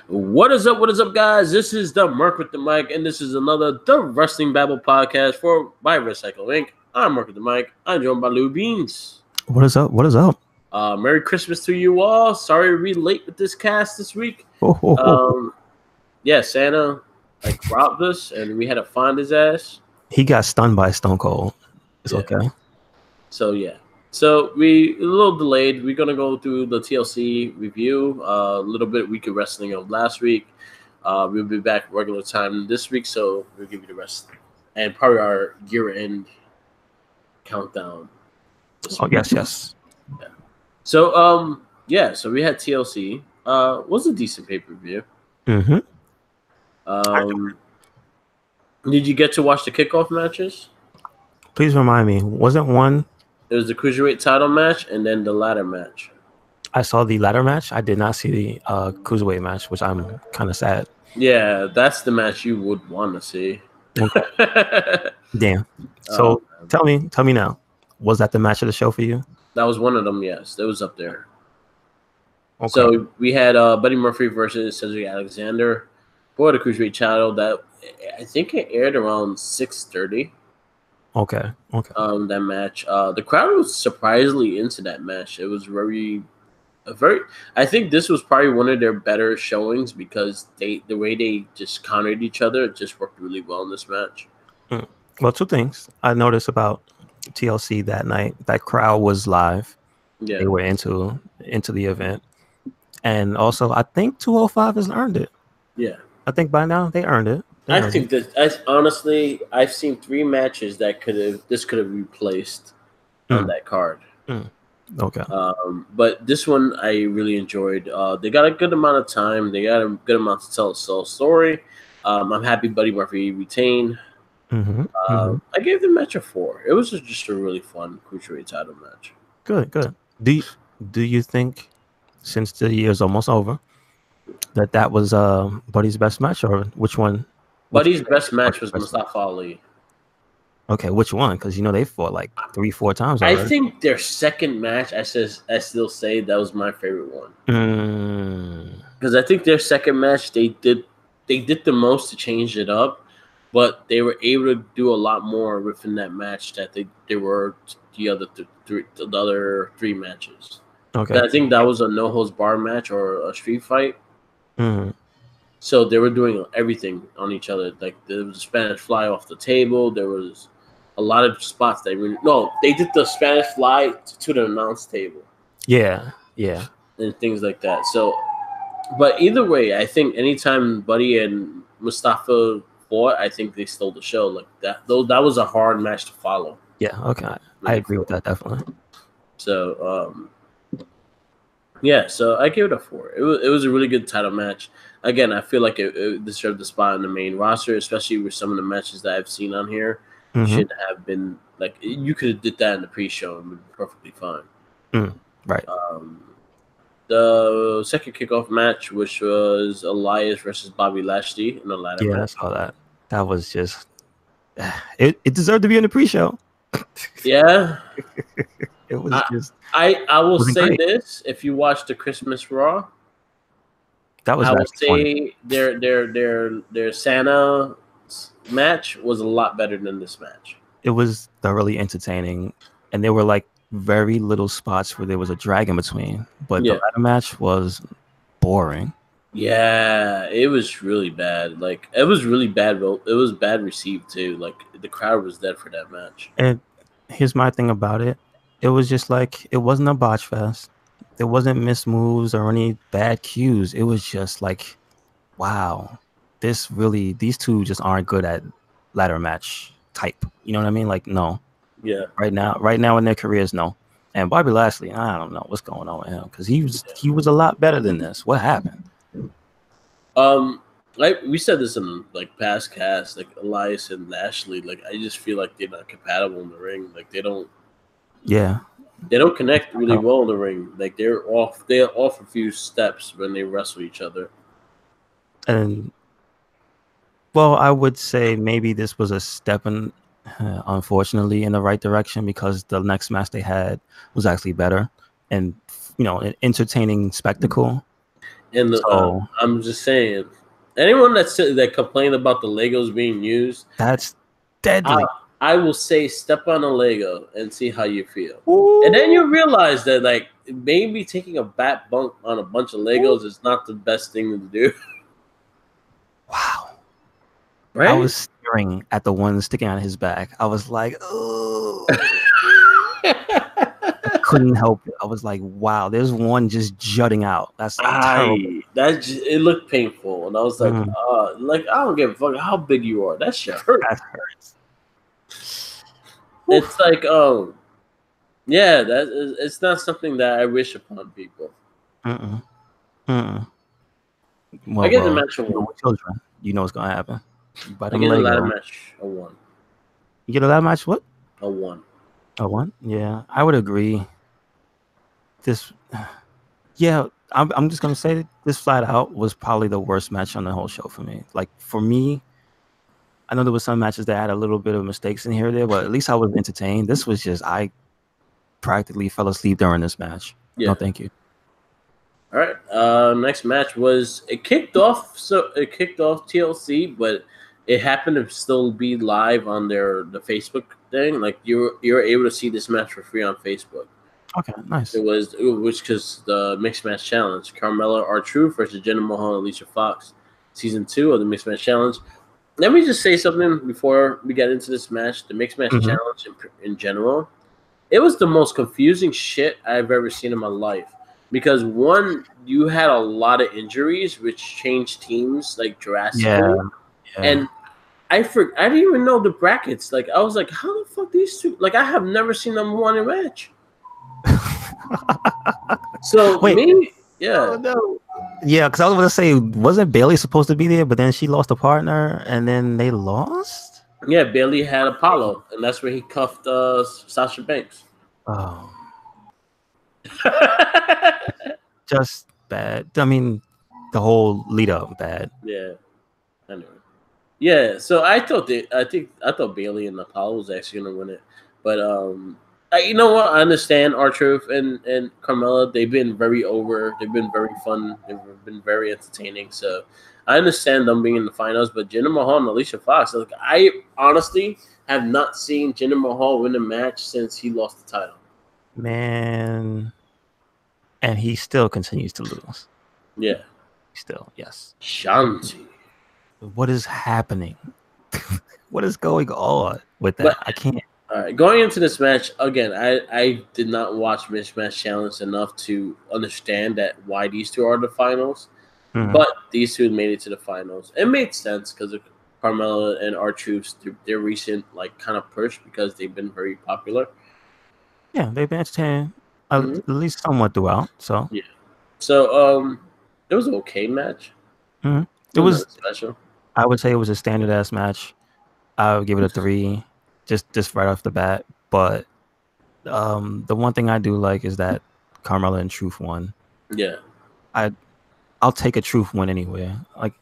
What is up? What is up, guys? This is the Merc with the Mic, and this is another The Wrestling Babble podcast by Recycle Inc. I'm Merc with the Mic. I'm joined by Lou Beans. What is up? What is up? Merry Christmas to you all. Sorry to be late with this cast this week. Yeah, Santa robbed us, and we had to find his ass. He got stunned by Stone Cold. It's okay. So we a little delayed. We're gonna go through the TLC review, a little bit week of wrestling of last week. We'll be back regular time this week, so we'll give you the rest and probably our year-end countdown. Oh yes. Yeah. So so we had TLC. Was a decent pay-per-view. Mm-hmm. Did you get to watch the kickoff matches? Please remind me. Wasn't one? It was the cruiserweight title match and then the ladder match. I saw the ladder match. I did not see the cruiserweight match, which I'm kind of sad. Yeah, that's the match you would want to see. Okay. Damn. So tell me now. Was that the match of the show for you? That was one of them. Yes, that was up there. Okay. So we had Buddy Murphy versus Cedric Alexander for the cruiserweight title. That I think it aired around 6:30. Okay. That match. The crowd was surprisingly into that match. It was very. I think this was probably one of their better showings because the way they just countered each other, it just worked really well in this match. Well, two things I noticed about TLC that night. That crowd was live. Yeah, they were into the event, and also I think 205 has earned it. Yeah, I think by now they earned it. I think that honestly, I've seen 3 matches that could have replaced on that card. Okay. But this one I really enjoyed. They got a good amount of time. They got a good amount to tell a story. I'm happy Buddy Murphy retained. I gave the match a 4. It was just a really fun cruiserweight title match. Good. Do you think, since the year's almost over, that was Buddy's best match, or which one? Buddy's best match was Mustafa Ali. Okay, which one? Because they fought like 3-4 times already. I think their second match, I still say that was my favorite one. Because I think their second match they did the most to change it up, but they were able to do a lot more within that match that they were the other 3 matches. Okay, I think that was a no holds bar match or a street fight. So they were doing everything on each other. Like there was a Spanish fly off the table. There was a lot of spots they did the Spanish fly to the announce table. Yeah. And things like that. So, but either way, I think anytime Buddy and Mustafa fought, I think they stole the show. Like that. Though that was a hard match to follow. Yeah. Okay. I agree with that definitely. So, so I gave it a 4. It was a really good title match. Again, I feel like it deserved the spot in the main roster, especially with some of the matches that I've seen on here. Should have been like you could have did that in the pre-show and been perfectly fine. Right. The second kickoff match, which was Elias versus Bobby Lashley in the ladder match. Yeah, I saw that. That was just it deserved to be in the pre-show. Yeah. It was I will say great. This: if you watch the Christmas Raw, I will say their Santa match was a lot better than this match. It was thoroughly entertaining, and there were like very little spots where there was a drag in between. But the ladder match was boring. Yeah, it was really bad. Like it was really bad. It was bad received too. Like the crowd was dead for that match. And here's my thing about it. It was just like, it wasn't a botch fest. There wasn't missed moves or any bad cues. It was just like, wow, these two just aren't good at ladder match type. You know what I mean? Like, no. Yeah. Right now in their careers, no. And Bobby Lashley, I don't know what's going on with him because he was a lot better than this. What happened? Like we said this in like past casts, like Elias and Lashley. Like I just feel like they're not compatible in the ring. Like they don't. Yeah. They don't connect really well in the ring. Like they're off a few steps when they wrestle each other. And well, I would say maybe this was a step in, unfortunately, in the right direction because the next match they had was actually better and an entertaining spectacle. And I'm just saying, anyone that complained about the Legos being used, that's deadly. I will say, step on a Lego and see how you feel. Ooh. And then you realize that like maybe taking a bat bump on a bunch of Legos Ooh. Is not the best thing to do. Wow. Right? I was staring at the one sticking out of his back. I was like, oh. I couldn't help it. I was like, wow, there's one just jutting out. That's terrible. It looked painful. And I was like, I don't give a fuck how big you are. That shit hurts. That hurts. It's like, yeah, it's not something that I wish upon people. Well, I get the match a 1. Children, you know what's gonna happen. I get a ladder match a 1. You get a ladder match what? A 1. A 1? Yeah, I would agree. I'm just gonna say this flat out was probably the worst match on the whole show for me. Like for me, I know there was some matches that had a little bit of mistakes in here or there, but at least I was entertained. This was just I practically fell asleep during this match. Yeah. No, thank you. All right. Next match was it kicked off TLC, but it happened to still be live on the Facebook thing. Like you were able to see this match for free on Facebook. Okay, nice. It was because the Mixed Match Challenge, Carmella R-Truth versus Jinder Mahal and Alicia Fox, season 2 of the Mixed Match Challenge. Let me just say something before we get into this match. The Mixed Match Challenge in general, it was the most confusing shit I've ever seen in my life. Because one, you had a lot of injuries, which changed teams like drastically. Yeah. And I didn't even know the brackets. Like I was like, how the fuck these two? Like I have never seen them one in a match. So wait, yeah. Oh, no. Yeah, because I was going to say, wasn't Bailey supposed to be there, but then she lost a partner, and then they lost? Yeah, Bailey had Apollo, and that's where he cuffed Sasha Banks. Oh. Just bad. I mean, the whole lead up bad. Yeah. I know. Yeah, so I thought Bailey and Apollo was actually going to win it. But you know what? I understand R-Truth and Carmella. They've been very over. They've been very fun. They've been very entertaining. So I understand them being in the finals. But Jinder Mahal and Alicia Fox, like I honestly have not seen Jinder Mahal win a match since he lost the title. Man, and he still continues to lose. Yeah, still yes. Shanti, what is happening? What is going on with that? I can't. All right, going into this match again, I did not watch Mixed Match Challenge enough to understand that why these two are the finals, but these two made it to the finals. It made sense because of Carmella and R-Truth, their recent like kind of push because they've been very popular. Yeah, they've been entertaining at least somewhat throughout. So yeah, so it was an okay match. It was special. I would say it was a standard ass match. I would give it a 3. Just right off the bat, but the one thing I do like is that Carmella and Truth won. Yeah, I'll take a Truth win anywhere. Like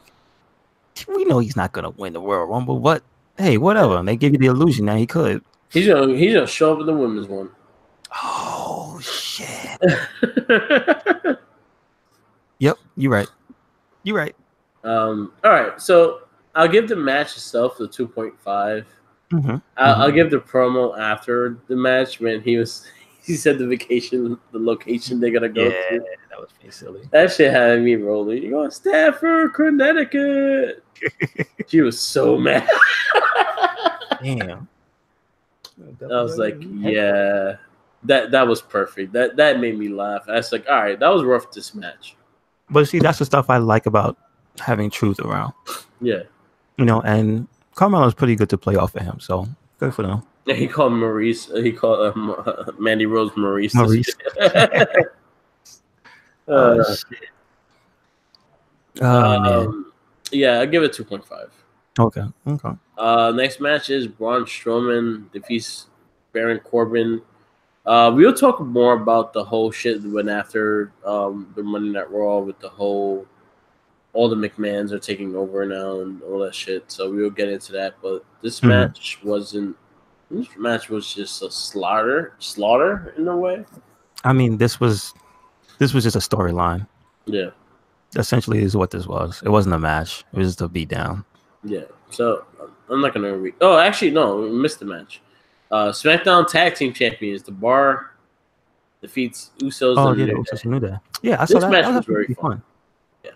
we know he's not gonna win the Royal Rumble, but hey, whatever. Yeah. They give you the illusion that he could. He's gonna show up in the women's one. Oh shit! Yep, you're right. You're right. All right, so I'll give the match itself the 2.5. I'll give the promo after the match when he said the location they're gonna go to. That was pretty silly. That shit had me rolling. You go Stafford, Connecticut. She was so mad. Damn. I was like, yeah, that was perfect. That made me laugh. I was like, all right, that was worth this match. But see, that's the stuff I like about having Truth around. Yeah, you know, and Carmelo's pretty good to play off of him, so good for them. Yeah, he called Maurice. He called Mandy Rose Maurice. Maurice. Shit. Yeah, I'll give it 2.5. Okay. Next match is Braun Strowman defeats Baron Corbin. We'll talk more about the whole shit that went after the Monday Night Raw with the whole. All the McMahons are taking over now and all that shit. So we'll get into that. But this match wasn't. This match was just a slaughter in a way. I mean, this was just a storyline. Yeah. essentially is what this was. It wasn't a match. It was just a beatdown. Yeah. So I'm not gonna read. Oh, actually, no, we missed the match. SmackDown Tag Team Champions. The Bar defeats Usos Oh and yeah, the New Usos Day. New Day. Yeah, I saw This that. That match was was actually very pretty fun. fun. Yeah.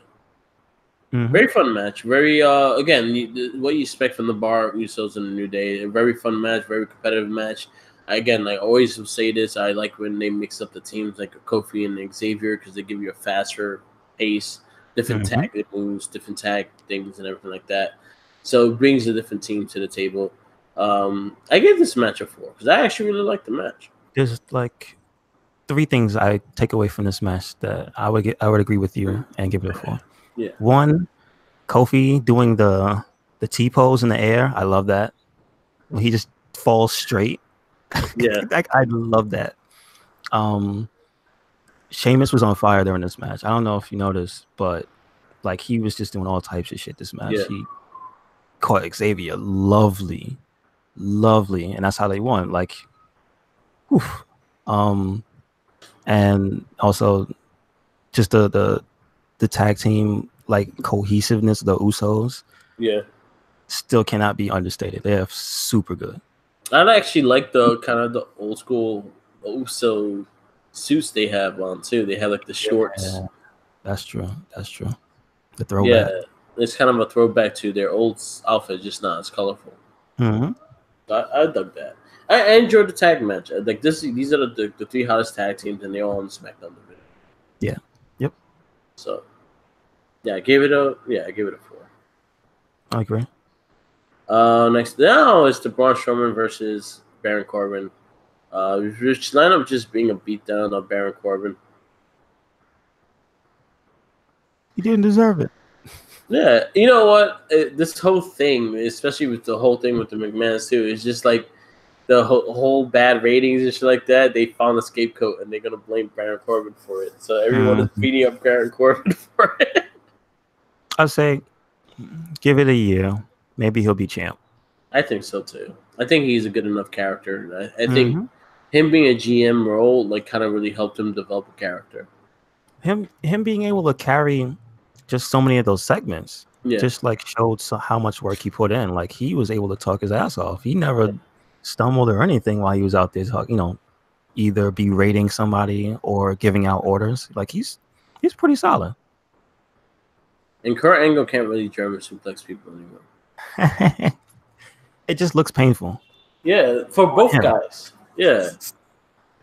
Mm-hmm. Very fun match. Very again, what you expect from the Bar, Usos, and the New Day. A very fun match. Very competitive match. Again, I always will say this. I like when they mix up the teams, like Kofi and Xavier, because they give you a faster pace, different tag moves, different tag things, and everything like that. So it brings a different team to the table. I gave this match a 4 because I actually really liked the match. There's like 3 things I take away from this match that I would agree with you and give it a 4. Yeah. 1, Kofi doing the T pose in the air. I love that. When he just falls straight. Yeah. I love that. Sheamus was on fire during this match. I don't know if you noticed, but like he was just doing all types of shit this match. Yeah. He caught Xavier lovely, and that's how they won. Like, whew. And also just the tag team like cohesiveness of the Usos. Yeah. Still cannot be understated. They are super good. I actually like the kind of the old school Uso suits they have on too. They have like the shorts. Yeah, that's true. The Yeah, throwback. it's kind of a throwback to their old outfit, just not as colorful. Mm-hmm. I dug that. I enjoyed the tag match. Like this, these are the 3 hottest tag teams, and they're all on SmackDown division. Yeah. Yep. So, I gave it a 4. I agree. Next now is the Braun Strowman versus Baron Corbin. Which lineup just being a beatdown of Baron Corbin. He didn't deserve it. Yeah, you know what? This whole thing, especially with the whole thing with the McMahons too, is just like the whole bad ratings and shit like that. They found a scapegoat and they're gonna blame Baron Corbin for it. So everyone is beating up Baron Corbin for it. I'd say give it a year. Maybe he'll be champ. I think so too. I think he's a good enough character. I think him being a GM role like kind of really helped him develop a character. Him being able to carry just so many of those segments, just like showed how much work he put in. Like he was able to talk his ass off. He never stumbled or anything while he was out there talking. Either berating somebody or giving out orders. Like he's pretty solid. And Kurt Angle can't really German suplex people anymore. It just looks painful. Yeah, for both guys. Yeah.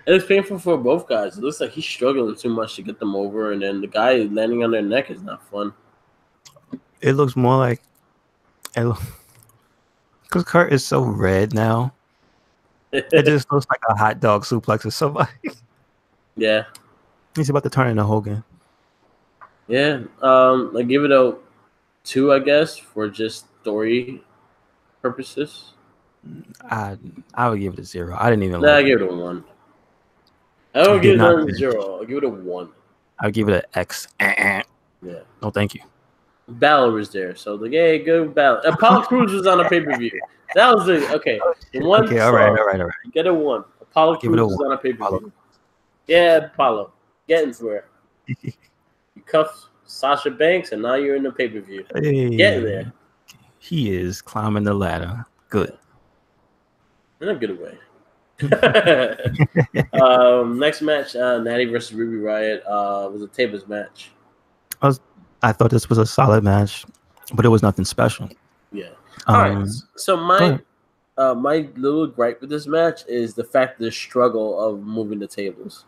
It's painful for both guys. It looks like he's struggling too much to get them over, and then the guy landing on their neck is not fun. It looks more like, because Kurt is so red now, it just looks like a hot dog suplex or somebody. Yeah. He's about to turn into Hogan. Yeah. I give it a 2, I guess, for just story purposes. I would give it a 0. I didn't even. Nah, I give it a 1. I don't give it a 0. I'll give it a 1. I'll give it an X. Yeah. No, thank you. Balor was there, so like, hey, good Balor. Apollo Crews was on a pay-per-view. That was the one. Okay, all right. Get a 1. Apollo Crews was on a pay-per-view. Yeah, Apollo, getting there. You cuffed Sasha Banks, and now you're in the pay-per-view. Hey, getting there. He is climbing the ladder. Good. In a good way. Next match, Natty versus Ruby Riott, was a tables match. I thought this was a solid match, but it was nothing special. Yeah. All right. So my little gripe with this match is the fact the struggle of moving the tables.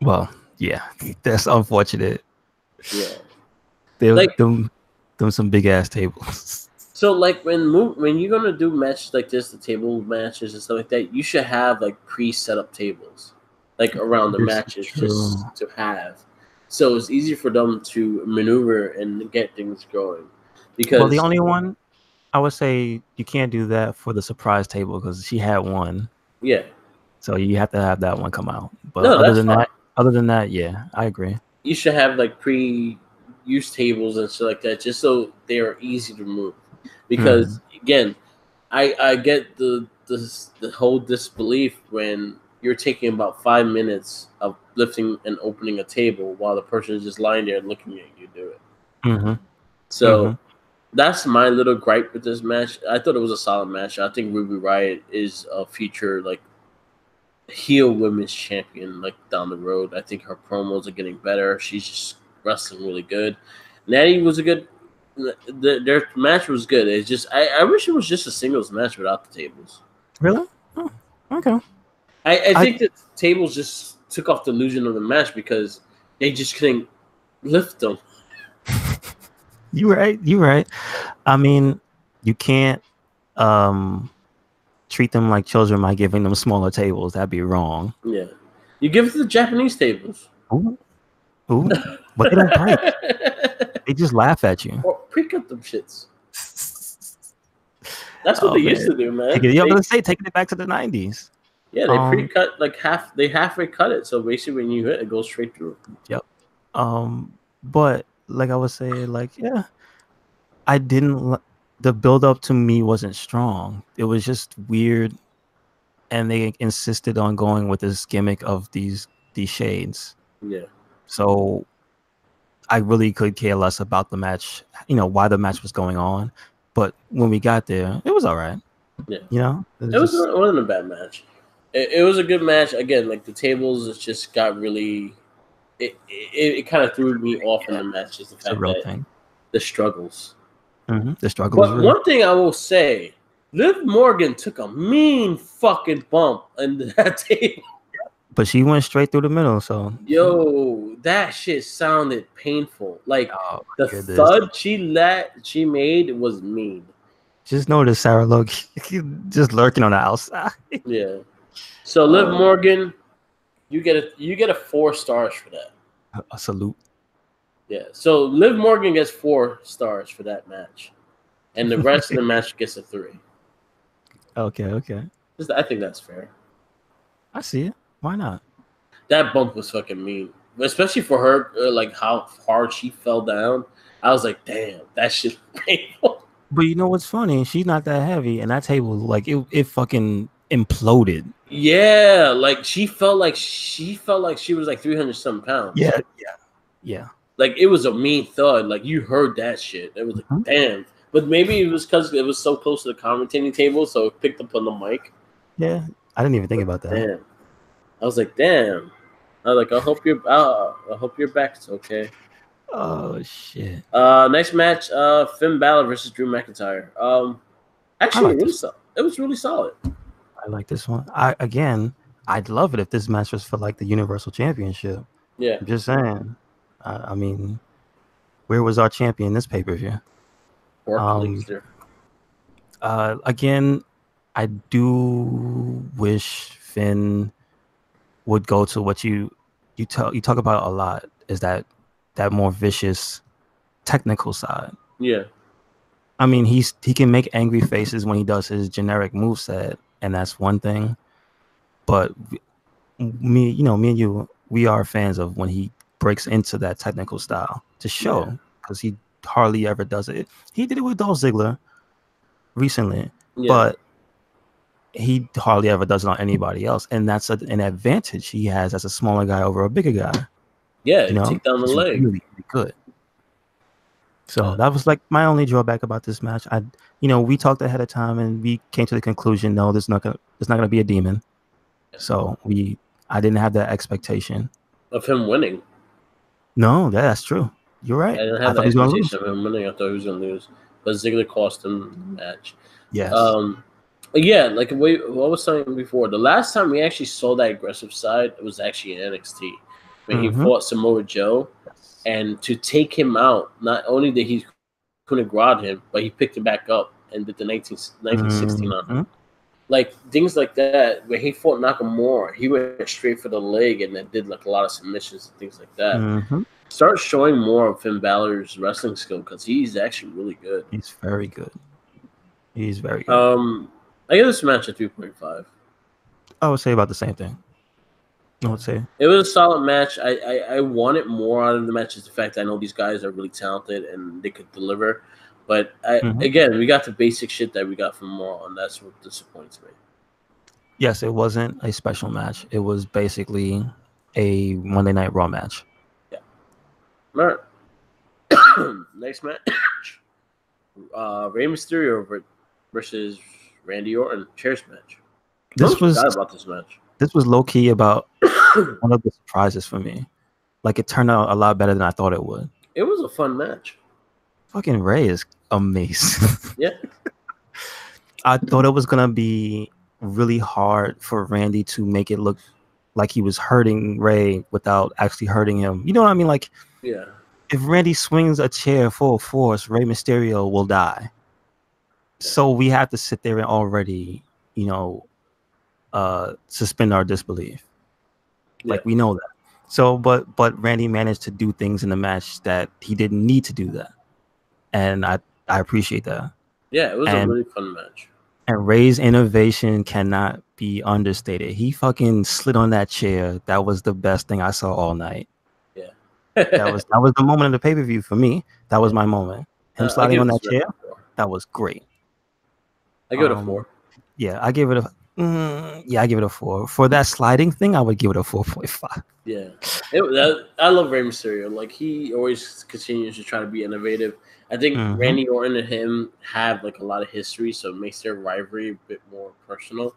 Well, yeah, that's unfortunate. Yeah. They like them some big ass tables. So like when you're gonna do matches like this, the table matches and stuff like that, you should have like pre-set up tables, like around the matches just to have. So it's easy for them to maneuver and get things going. Because the only one I would say you can't do that for the surprise table because she had one. Yeah. So you have to have that one come out. But no, other than that, yeah, I agree. You should have like pre-use tables and stuff like that, just so they are easy to move. Because again, I get the whole disbelief when you're taking about 5 minutes of lifting and opening a table while the person is just lying there and looking at you do it. Mm-hmm. Mm-hmm. So that's my little gripe with this match. I thought it was a solid match. I think Ruby Riott is a future like heel women's champion like down the road. I think her promos are getting better. She's just wrestling really good. Natty was a good. Their match was good. It's just I wish it was just a singles match without the tables. Really? Oh, okay. I think that tables just took off the illusion of the match because they just couldn't lift them. You right. You right. I mean, you can't treat them like children by giving them smaller tables. That'd be wrong. Yeah, you give it to the Japanese tables. Ooh, ooh, but they don't break. They just laugh at you. Or pick up them shits. That's what they used to do, man. Yeah, I'm gonna say taking it back to the 90s. Yeah, they pre-cut like half. They halfway cut it, so basically when you hit, it goes straight through. Yep. But like I was saying, like yeah, I didn't. The build up to me wasn't strong. It was just weird, and they insisted on going with this gimmick of these shades. Yeah. So I really could care less about the match. You know why the match was going on, but when we got there, it was all right. Yeah. You know, it wasn't a bad match. It was a good match. Again, like the tables, it just got really. It kind of threw me off in the match. Just the fact that the struggles. Mm-hmm. The struggles. But one thing I will say, Liv Morgan took a mean fucking bump under that table. But she went straight through the middle, so yo, that shit sounded painful. Like the thud she made was mean. Just notice Sarah Look just lurking on the outside. Yeah. So Liv Morgan, you get a 4 stars for that. A salute. Yeah. So Liv Morgan gets 4 stars for that match, and the rest of the match gets a 3. Okay. I think that's fair. I see it. Why not? That bump was fucking mean, especially for her. Like how hard she fell down. I was like, damn, that shit's painful. But you know what's funny? She's not that heavy, and that table, like it fucking imploded. Yeah, like she felt like she was like 300 something pounds. Yeah. Like it was a mean thud. Like you heard that shit. It was like, damn. But maybe it was because it was so close to the commentating table, so it picked up on the mic. Yeah, I didn't even think about that. Damn. I was like, damn. I was like, I hope your back's okay. Oh shit. Next match, Finn Balor versus Drew McIntyre. Actually, it was really solid. I like this one. I'd love it if this match was for like the Universal Championship. Yeah. I'm just saying. I mean, where was our champion this pay-per-view? Again, I do wish Finn would go to what you talk about a lot, is that more vicious technical side. Yeah. I mean, he can make angry faces when he does his generic moveset, and that's one thing. But me and you, we are fans of when he breaks into that technical style to show, because he hardly ever does it. He did it with Dolph Ziggler recently, but he hardly ever does it on anybody else, and that's an advantage he has as a smaller guy over a bigger guy. Yeah, you take down the leg. Really, really good. So that was like my only drawback about this match. We talked ahead of time and we came to the conclusion, no, there's not gonna be a demon. So I didn't have that expectation of him winning. No, that's true. You're right. I didn't have that expectation of him winning. I thought he was gonna lose, but Ziggler cost him the match. Yes. Yeah, like what I was saying before, the last time we actually saw that aggressive side, it was actually in NXT when he fought Samoa Joe. And to take him out, not only did he couldn't grab him, but he picked him back up and did the 1916 on him. Like things like that, when he fought Nakamura, he went straight for the leg and then did like a lot of submissions and things like that. Start showing more of Finn Balor's wrestling skill, because he's actually really good. He's very good. I give this match a 3.5. I would say about the same thing. I would say it was a solid match. I wanted more out of the match. Is the fact that I know these guys are really talented and they could deliver. But again, we got the basic shit that we got from Raw, and that's what disappoints me. Yes, it wasn't a special match. It was basically a Monday Night Raw match. Yeah. All right. Next match, Rey Mysterio versus Randy Orton chairs match. I almost forgot about this match. This was low key about one of the surprises for me. Like it turned out a lot better than I thought it would. It was a fun match. Fucking Rey is amazing. Yeah. I thought it was gonna be really hard for Randy to make it look like he was hurting Rey without actually hurting him. You know what I mean? Like, yeah, if Randy swings a chair full force, Rey Mysterio will die. Yeah. So we have to sit there and already, suspend our disbelief. Like we know that. So, but Randy managed to do things in the match that he didn't need to do that, and I appreciate that. Yeah, it was a really fun match. And Rey's innovation cannot be understated. He fucking slid on that chair. That was the best thing I saw all night. Yeah. that was the moment of the pay-per-view for me. That was my moment. Him sliding on that chair, that was great. I give it a 4. Yeah, I give it a I give it a 4. For that sliding thing, I would give it a 4.5. Yeah. I love Rey Mysterio. Like, he always continues to try to be innovative. I think Randy Orton and him have like a lot of history, so it makes their rivalry a bit more personal.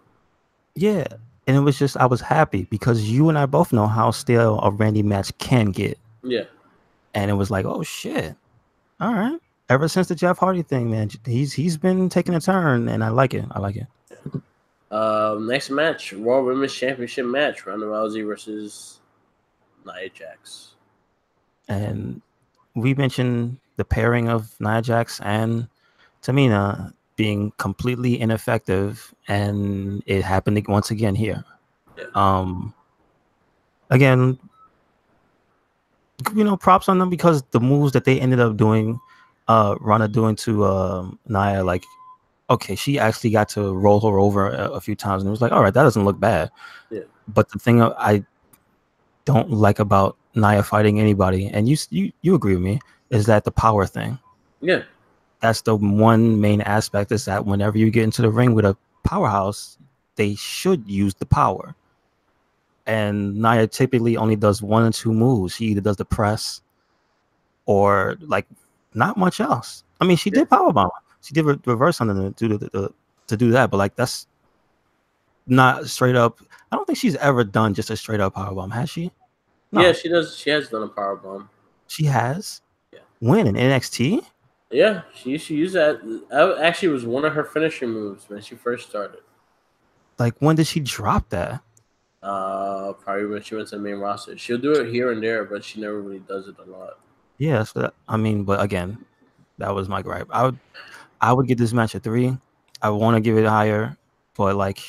Yeah, and it was just I was happy because you and I both know how stale a Randy match can get. Yeah, and it was like, oh shit, all right. Ever since the Jeff Hardy thing, man, he's been taking a turn, and I like it. Next match, Raw Women's Championship match: Ronda Rousey versus Nia Jax. And we mentioned the pairing of Nia Jax and Tamina being completely ineffective, and it happened once again here. Yeah. Again, props on them because the moves that they ended up doing, Ronda doing to Nia, like, okay, she actually got to roll her over a few times, and it was like, all right, that doesn't look bad. Yeah. But the thing I don't like about Nia fighting anybody, and you agree with me, is that the power thing. Yeah. That's the one main aspect, is that whenever you get into the ring with a powerhouse, they should use the power. And Nia typically only does 1 or 2 moves. She either does the press or like not much else. I mean, she did powerbomb. She did reverse on them to do that, but like that's not straight up. I don't think she's ever done just a straight up powerbomb, has she? No. Yeah, she does. She has done a powerbomb. She has. Yeah. When in NXT? Yeah, she used to use that. Actually, was one of her finishing moves when she first started. Like, when did she drop that? Probably when she went to the main roster. She'll do it here and there, but she never really does it a lot. Yeah, so but again, that was my gripe. I would give this match a 3. I want to give it higher, but like,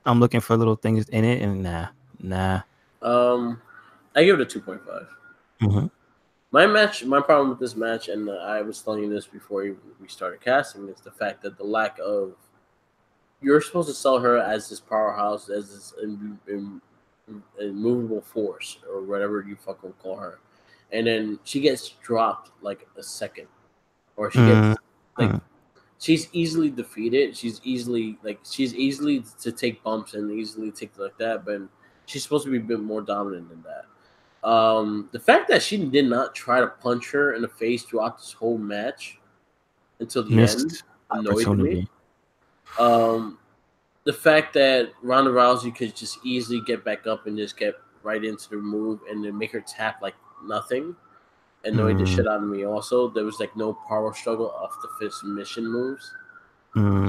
I'm looking for little things in it, and nah. I give it a 2.5. My problem with this match, and I was telling you this before we started casting, is the fact that the lack of, you're supposed to sell her as this powerhouse, as this immovable force, or whatever you fucking call her, and then she gets dropped like a second, or she gets she's easily defeated. She's easily to take bumps and easily take like that, but she's supposed to be a bit more dominant than that. The fact that she did not try to punch her in the face throughout this whole match until the end annoyed me. The fact that Ronda Rousey could just easily get back up and just get right into the move and then make her tap like nothing annoyed the shit out of me. Also, there was like no power struggle off the submission moves.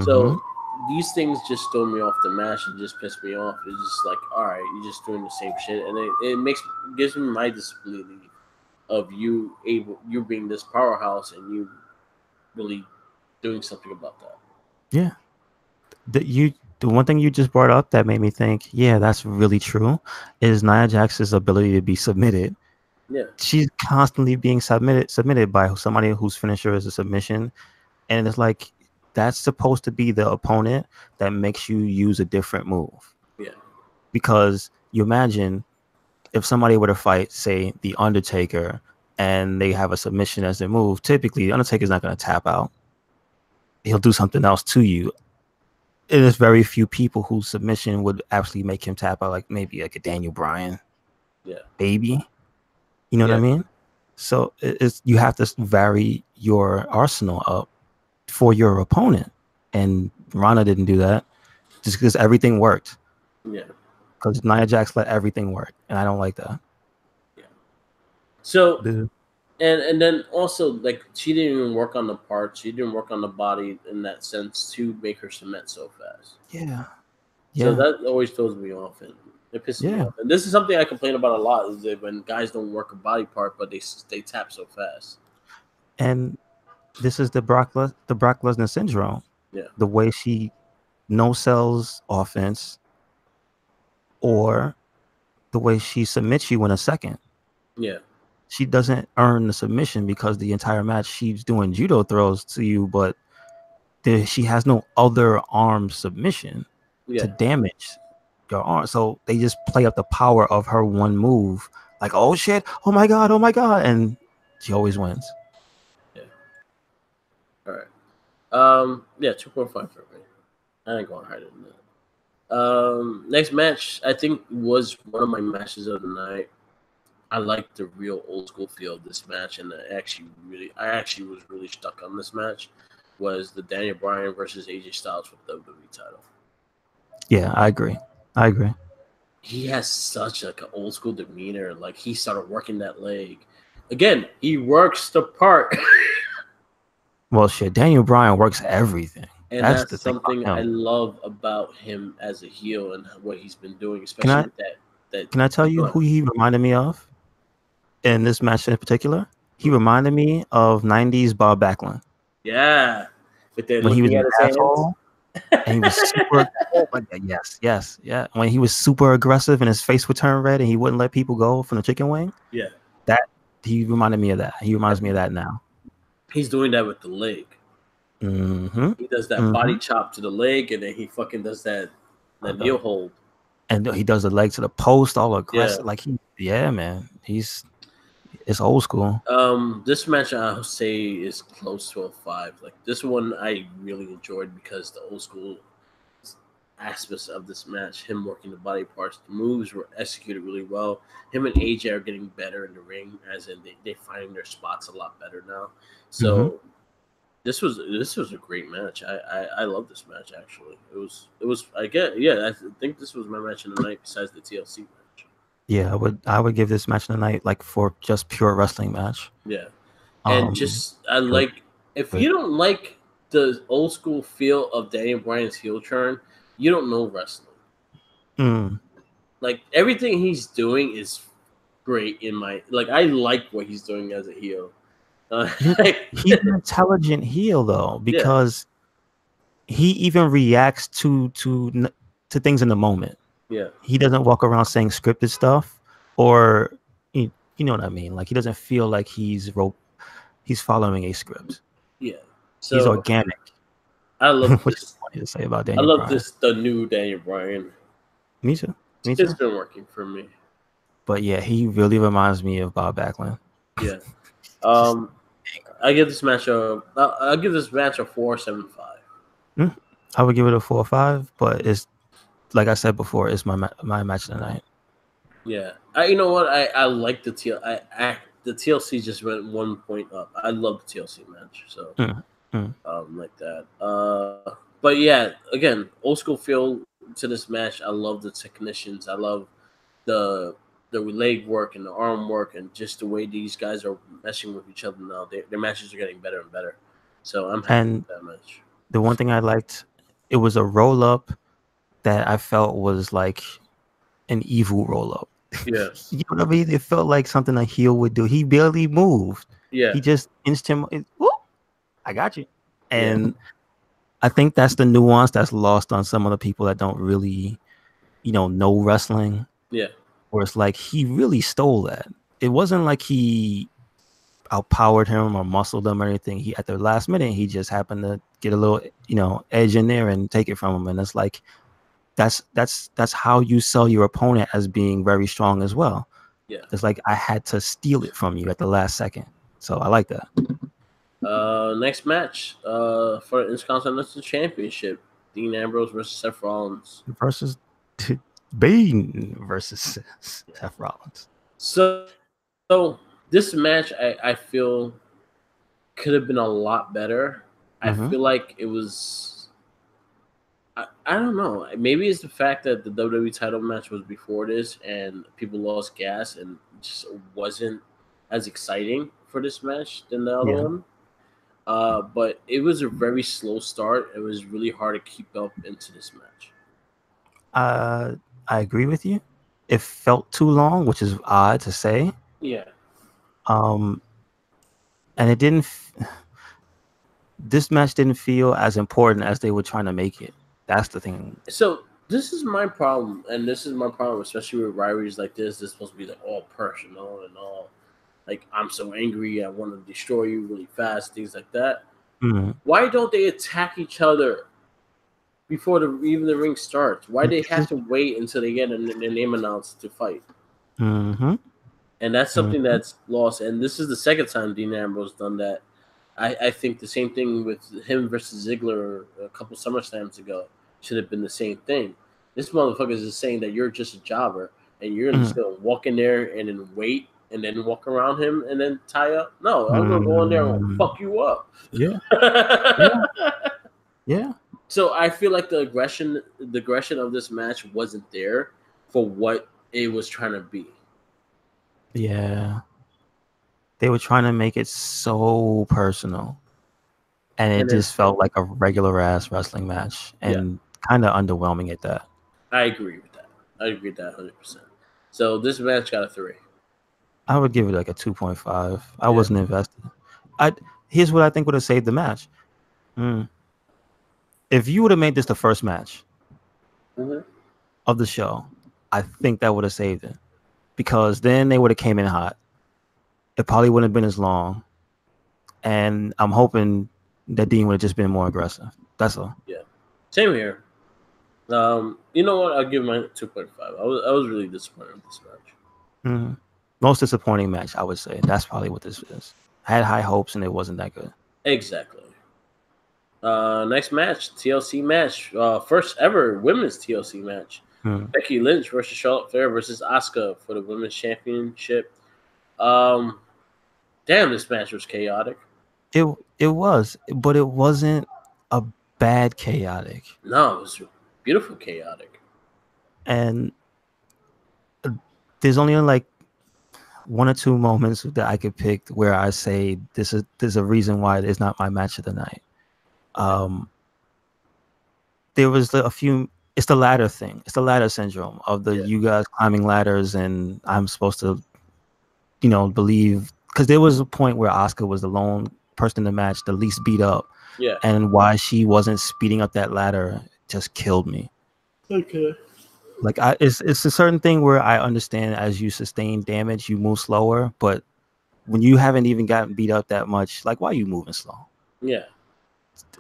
So these things just throw me off the match and just piss me off. It's just like, all right, you're just doing the same shit, and it gives me my disbelief of you being this powerhouse and you really doing something about that. Yeah, the one thing you just brought up that made me think, yeah, that's really true, is Nia Jax's ability to be submitted. Yeah, she's constantly being submitted by somebody whose finisher is a submission, and it's like, that's supposed to be the opponent that makes you use a different move. Yeah. Because you imagine if somebody were to fight, say, The Undertaker, and they have a submission as their move, typically The Undertaker's not going to tap out. He'll do something else to you. And there's very few people whose submission would actually make him tap out, like maybe like a Daniel Bryan. Yeah. Baby. You know what I mean? So it's you have to vary your arsenal up for your opponent, and Rana didn't do that just because everything worked. Yeah. Because Nia Jax let everything work, and I don't like that. Yeah. So The, and then also like she didn't even work on the parts. She didn't work on the body in that sense to make her cement so fast. yeah, So yeah, that always throws me off, and it pisses me yeah. off. And this is something I complain about a lot: is that when guys don't work a body part, but they tap so fast. And this is the Brock Lesnar syndrome. Yeah, The way she no sells offense, or the way she submits you in a second. yeah, She doesn't earn the submission because the entire match she's doing judo throws to you, but she has no other arm submission to yeah, damage your arm. So they just play up the power of her one move, like, oh shit, oh my god, and she always wins. yeah. All right. Yeah, 2.5 for me. I ain't going higher than that. Next match I think was one of my matches of the night. I like the real old school feel of this match, and I actually was really stuck on this match. Was the Daniel Bryan versus AJ Styles for the WWE title? Yeah, I agree. I agree. He has such like an old school demeanor. Like he started working that leg. Again, he works the part, Well, shit, Daniel Bryan works everything. and That's that's the thing something about I him. love about him as a heel and what he's been doing, Can especially I with that. can I tell you Go ahead. who he reminded me of in this match in particular? He Who? reminded me of '90s Bob Backlund Yeah, but they're when he was looking an at his hands. asshole and he was super. Oh my god! Yes, yes, yeah. When he was super aggressive and his face would turn red and he wouldn't let people go from the chicken wing. Yeah, That he reminded me of that. He reminds me of that now. he's doing that with the leg. Mm-hmm. He does that body Mm-hmm. chop to the leg, and then he fucking does that knee hold. And he does the leg to the post, all Yeah. aggressive. Like yeah, man. It's old school. This match I'll say is close to a 5. Like this one, I really enjoyed because the old school aspects of this match, him working the body parts, the moves were executed really well. Him and AJ are getting better in the ring, as in they finding their spots a lot better now. Mm-hmm. So this was a great match. I love this match actually. It was I think this was my match of the night besides the TLC match. Yeah, I would give this match of the night like for just pure wrestling match. Yeah, and just I But, like if but you don't like the old school feel of Daniel Bryan's heel turn, you don't know wrestling. Like everything he's doing is great in my like. I like what he's doing as a heel. he's an intelligent heel though, Yeah, because he even reacts to things in the moment. yeah, He doesn't walk around saying scripted stuff, or you know what I mean. Like he doesn't feel like he's following a script. yeah. He's So organic, I love which is this. funny to say about I Daniel love Bryan. this. The new Daniel Bryan. Me too. Me It's too. been working for me. But yeah, he really reminds me of Bob Backlund. Yeah. Just I give this match a. I'll give this match a 4.75. I would give it a 4 or 5, but it's like I said before, it's my match of the night. Yeah. You know what? I like the the TLC just went 1 point up. I love the TLC match. So like that. But yeah, again, old school feel to this match. I love the technicians. I love the leg work and the arm work and just the way these guys are meshing with each other now. Their matches are getting better and better. So I'm happy And with that match. the one thing I liked, it was a roll up that I felt was like an evil roll up. Yeah. You know what I mean? It felt like something a heel would do. He barely moved. Yeah. He just inched him. Whoop, I got you. Yeah. And I think that's the nuance that's lost on some of the people that don't really, know wrestling. Yeah. Where it's like he really stole that. It wasn't like he outpowered him or muscled him or anything. He at the last minute he just happened to get a little, edge in there and take it from him. And it's like that's how you sell your opponent as being very strong as well. Yeah. It's like I had to steal it from you at the last second. So I like that. Next match for the Intercontinental Championship: Dean Ambrose versus Seth Rollins. Versus Bane versus Seth Rollins. So This match, I feel could have been a lot better. I feel like it was. I don't know. Maybe it's the fact that the WWE title match was before this, and people lost gas, and just wasn't as exciting for this match than the other one. But it was a very slow start. It was really hard to keep up into this match. I agree with you. It felt too long, which is odd to say. Yeah. And it didn't. This match didn't feel as important as they were trying to make it. That's the thing. So this is my problem, and this is my problem, especially with rivalries like this. This is supposed to be like all personal and all like I'm so angry, I want to destroy you really fast, things like that. Why don't they attack each other before even the ring starts? Why they have to wait until they get their name announced to fight? And that's something that's lost. And this is the second time Dean Ambrose done that. I think the same thing with him versus Ziggler a couple SummerSlams ago should have been the same thing. This motherfucker is just saying that you're just a jobber and you're just gonna walk in there and then wait and then walk around him and then tie up. No, I'm gonna go in there and fuck you up. Yeah. Yeah. So I feel like the aggression of this match wasn't there for what it was trying to be. Yeah. They were trying to make it so personal. And it just felt like a regular ass wrestling match and kind of underwhelming at that. I agree with that. I agree with that 100%. So this match got a 3. I would give it like a 2.5. I wasn't invested. Here's what I think would have saved the match. If you would have made this the first match of the show, I think that would have saved it. Because then they would have came in hot. It probably wouldn't have been as long. And I'm hoping that Dean would have just been more aggressive. That's all. Yeah. Same here. You know what? I'll give mine 2.5. I was really disappointed with this match. Most disappointing match, I would say. That's probably what this is. I had high hopes and it wasn't that good. Exactly. Next match, TLC match. First ever women's TLC match. Becky Lynch versus Charlotte Flair versus Asuka for the women's championship. Damn, this match was chaotic. It was, but it wasn't a bad chaotic. No, it was beautiful chaotic. And there's only like 1 or 2 moments that I could pick where I say there's a reason why it's not my match of the night. There was a few. It's the ladder thing. It's the ladder syndrome of you guys climbing ladders, and I'm supposed to, believe, because there was a point where Asuka was the lone person in the match, the least beat up. Yeah. And why she wasn't speeding up that ladder just killed me. Okay. Like it's a certain thing where I understand as you sustain damage, you move slower, but when you haven't even gotten beat up that much, like why are you moving slow? Yeah.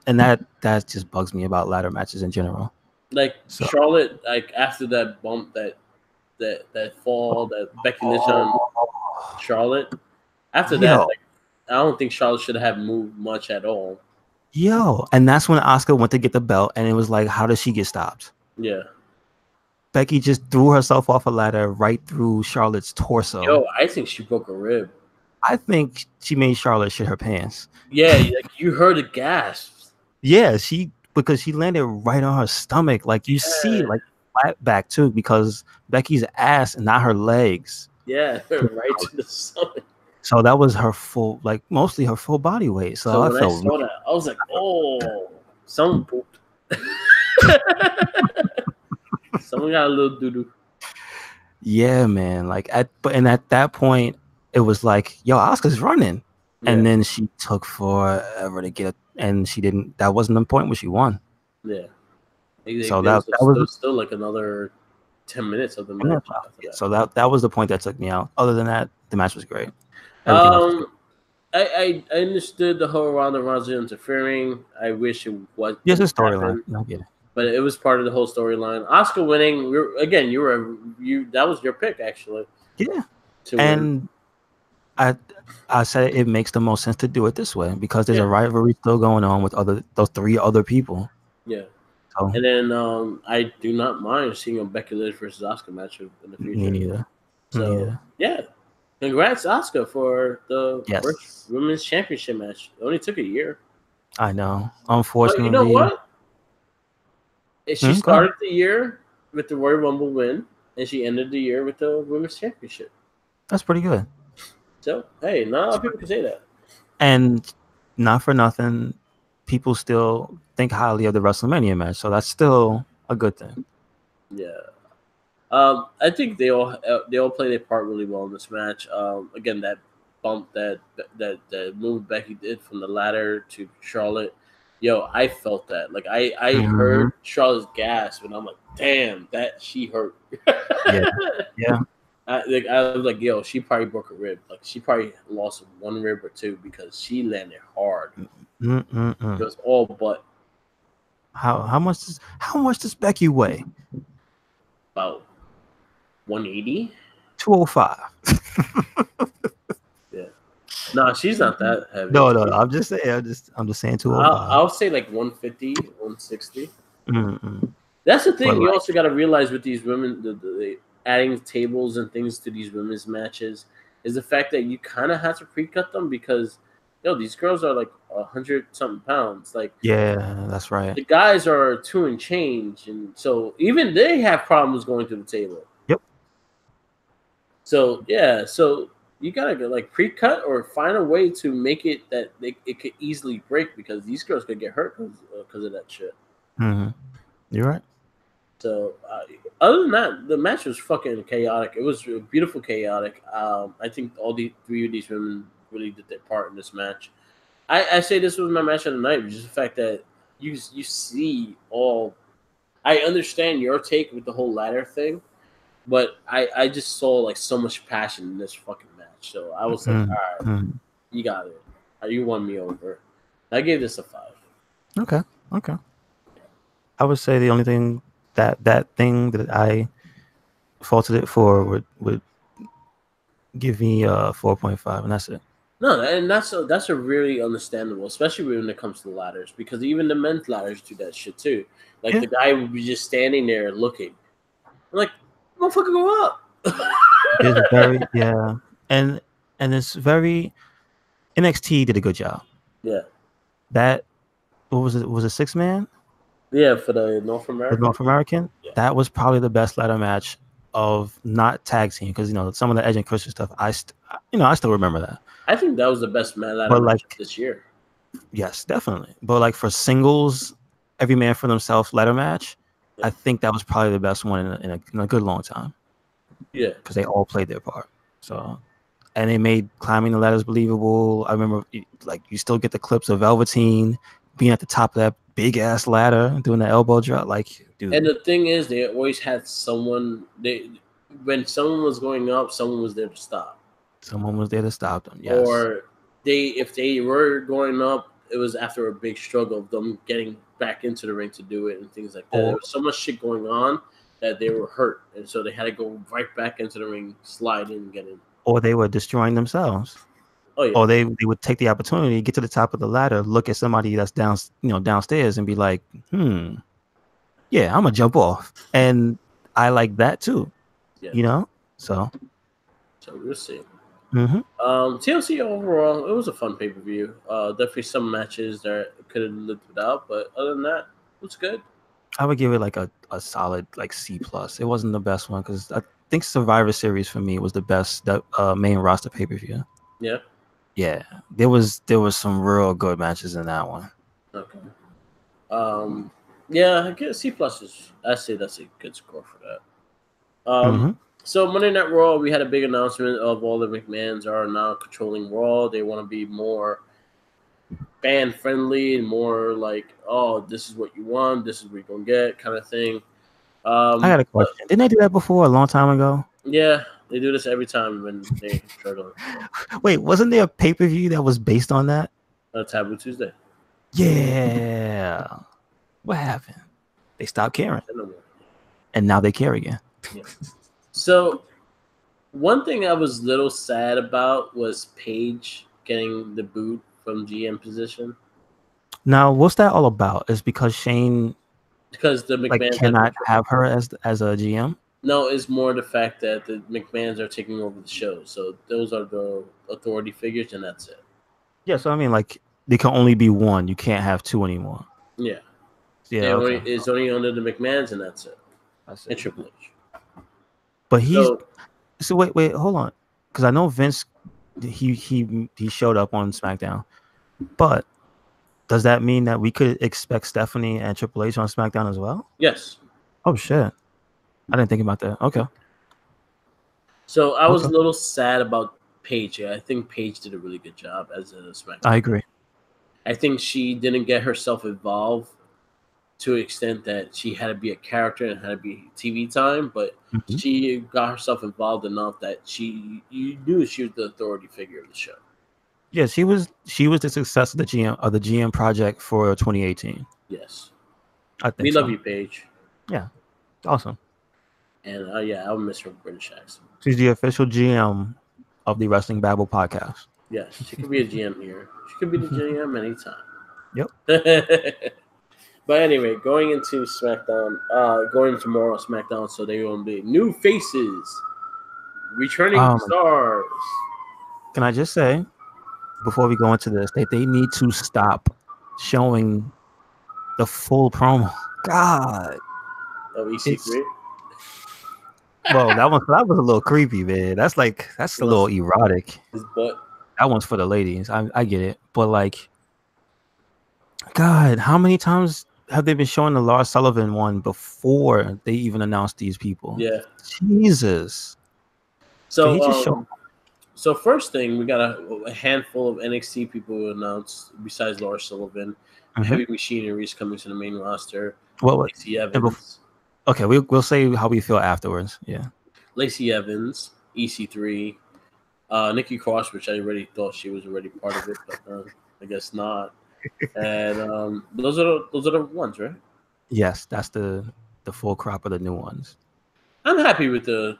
And that just bugs me about ladder matches in general. Like Charlotte, like after that bump, that fall, that Becky Lynch on Charlotte. After that, like, I don't think Charlotte should have moved much at all. And that's when Asuka went to get the belt, and it was like, how does she get stopped? Yeah. Becky just threw herself off a ladder right through Charlotte's torso. I think she broke a rib. I think she made Charlotte shit her pants. Yeah, like you heard the gasps. Yeah, because she landed right on her stomach. Like you see, like flat back too, because Becky's ass and not her legs. Yeah, right to the stomach. So that was her full, like mostly her full body weight. So when I saw that, I was like, oh, someone pooped. Someone got a little doo doo. Yeah, man. Like at that point, it was like, yo, Asuka's running. Yeah. And then she took forever to get, and she didn't. That wasn't the point where she won. Yeah. So that was still like another 10 minutes of the match. So that was the point that took me out. Other than that, the match was great. I understood the whole Ronda Rousey interfering. I wish it was. Yes, a storyline. I get it. But it was part of the whole storyline. Asuka winning. That was your pick actually. Yeah. And I said it makes the most sense to do it this way because there's a rivalry still going on with those 3 other people. Yeah. So. And then I do not mind seeing a Becky Lynch versus Asuka match in the future. Me neither. So yeah. Congrats, Asuka, for the first Yes, women's championship match. It only took a year. I know. But you know Unfortunately, what? She go ahead. started the year with the Royal Rumble win, and she ended the year with the women's championship. That's pretty good. So hey, not a lot of people can say that. And not for nothing, people still think highly of the WrestleMania match, so that's still a good thing. Yeah. I think they all play their part really well in this match. Again, that bump that move Becky did from the ladder to Charlotte, yo, I felt that. Like I heard Charlotte's gasp, and I'm like, damn, that she hurt. Yeah, yeah. I was like, yo, she probably broke a rib. Like she probably lost one rib or two because she landed hard. It was all butt. How much does Becky weigh? About 180. 205. Yeah. No, she's not that heavy. No. I'm just saying. I'm just saying 205. I'll say like 150, 160. Mm-mm. That's the But thing. You also got to realize with these women, the adding tables and things to these women's matches is the fact that you kind of have to pre-cut them because, these girls are like 100-something pounds. Like, yeah, that's right. the guys are 2 and change, and so even they have problems going to the table. Yep. So yeah, so you gotta go like pre-cut or find a way to make it that it could easily break because these girls could get hurt because of that shit. Mm-hmm. You're right. So other than that, the match was fucking chaotic. It was beautiful chaotic. I think all the three of these women really did their part in this match. I say this was my match of the night, which is the fact that you see all. I understand your take with the whole ladder thing, but I just saw like so much passion in this fucking match. So I was like, all right, you got it. You won me over. I gave this a 5. Okay. I would say the only thing that thing that I faulted it for would give me 4.5, and that's it. No, and that's a really understandable, especially when it comes to ladders, because even the men's ladders do that shit too. Like the guy would be just standing there looking, I'm like, motherfucker, go up. It's very and it's very NXT did a good job. Yeah. That what was it? Was it 6-man? Yeah, for the North American. The North American. Yeah. That was probably the best ladder match of not tag team because some of the Edge and Christian stuff. I still remember that. I think that was the best ladder match this year. Yes, definitely. But like for singles, every man for themselves ladder match, I think that was probably the best one in a good long time. Yeah, because they all played their part. So, and they made climbing the ladders believable. I remember, like, you still get the clips of Velveteen being at the top of that big ass ladder doing the elbow drop. Like, dude. And the thing is, they always had someone. When someone was going up, someone was there to stop. Someone was there to stop them. Yes. Or if they were going up, it was after a big struggle of them getting back into the ring to do it and things like that. There was so much shit going on that they were hurt, and so they had to go right back into the ring, slide in, and get in. Or they were destroying themselves. Oh yeah. Or they would take the opportunity, get to the top of the ladder, look at somebody that's downstairs, and be like, yeah, I'm gonna jump off. And I like that too. Yeah. So we'll see. Mm-hmm. TLC overall, it was a fun pay-per-view. Definitely some matches that could have lived without, but other than that, it was good. I would give it like a solid like C+. It wasn't the best one because I think Survivor Series for me was the best main roster pay-per-view. Yeah. Yeah. There was some real good matches in that one. Okay. Yeah, I guess C+ I say that's a good score for that. So Monday Night Raw, we had a big announcement of all the McMahons are now controlling Raw. They want to be more fan friendly and more like, oh, this is what you want, this is what you're gonna get, kind of thing. I got a question. Didn't they do that before a long time ago? Yeah, they do this every time when they struggle. Wait, wasn't there a pay-per-view that was based on that? Taboo Tuesday. Yeah. What happened? They stopped caring. And now they care again. Yeah. So, one thing I was a little sad about was Paige getting the boot from GM position. Now, what's that all about? Is because Shane the McMahon cannot have her as a GM? No, it's more the fact that the McMahons are taking over the show. So those are the authority figures, and that's it. Yeah, so I mean, like, there can only be one. You can't have two anymore. Yeah. Yeah, okay. It's only under the McMahons, and that's it. I see. And Triple H. But he's So so wait, hold on, because I know Vince, he showed up on SmackDown, but does that mean that we could expect Stephanie and Triple H on SmackDown as well? yes. Oh shit, I didn't think about that. Okay, So I was okay, a little sad about Paige. I think Paige did a really good job as a I SmackDown. agree. I think she didn't get herself involved to an extent that she had to be a character and had to be TV time, but Mm-hmm. she got herself involved enough that you knew she was the authority figure of the show. Yeah, she was the success of the GM project for 2018. Yes, I we think love so. you, Paige. Yeah, awesome. And yeah, I'll miss her British accent. She's the official GM of the Wrestling Babble podcast. Yes, she could be a GM here. She could be the GM anytime. Yep. But anyway, going into SmackDown, going tomorrow SmackDown, so they will be new faces, returning stars. Can I just say, before we go into this, that they need to stop showing the full promo. God. Of EC3. Well, that was a little creepy, man. That's a little erotic. His butt. That one's for the ladies. I get it, but like, God, how many times have they been showing the Lars Sullivan one before they even announced these people? Yeah. Jesus. So, so first thing, we got a handful of NXT people announced besides Lars Sullivan. Mm-hmm. Heavy Machinery is coming to the main roster. Lacey Evans. Okay, we'll say how we feel afterwards. Yeah. Lacey Evans, EC3, Nikki Cross, which I already thought she was already part of it, but I guess not. And those are the ones, right? Yes, that's the full crop of the new ones. I'm happy with the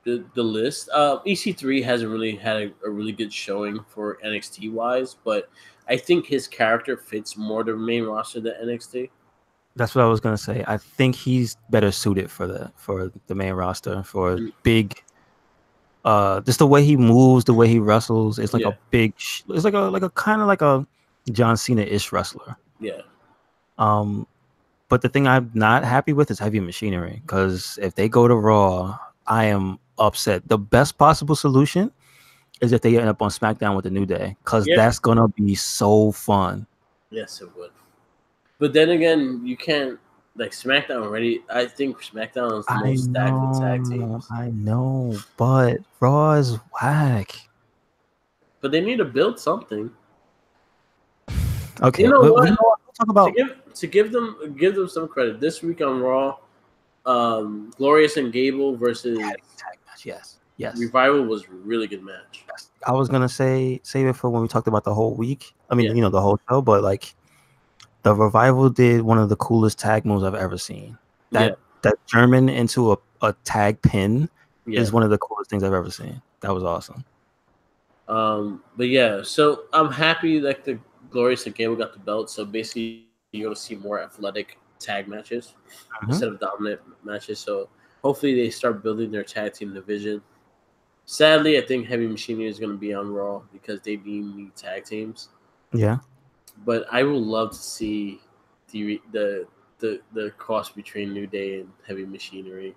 list. EC3 hasn't really had a really good showing for NXT wise, but I think his character fits more the main roster than NXT. That's what I was gonna say. I think he's better suited for the main roster for big. Just the way he moves, the way he wrestles, it's like a big. It's like a kind of like a John Cena-ish wrestler. Yeah. But the thing I'm not happy with is Heavy Machinery, because if they go to Raw, I am upset. The best possible solution is if they end up on SmackDown with the New Day, because that's gonna be so fun. Yes, it would. But then again, you can't like SmackDown already. I think SmackDown is the most stacked with tag teams. I know, but Raw is whack. But they need to build something. Okay, you know what? We'll talk about to give them some credit. This week on Raw, Glorious and Gable versus tag match. Yes. Revival was a really good match. Yes. I was gonna save it for when we talked about the whole week. I mean, the whole show, but like the Revival did one of the coolest tag moves I've ever seen. That German into a tag pin is one of the coolest things I've ever seen. That was awesome. But yeah, so I'm happy that the Glorious and Gable got the belt. So basically, you're gonna see more athletic tag matches instead of dominant matches. So hopefully, they start building their tag team division. Sadly, I think Heavy Machinery is going to be on Raw because they need tag teams. Yeah. But I would love to see the cross between New Day and Heavy Machinery.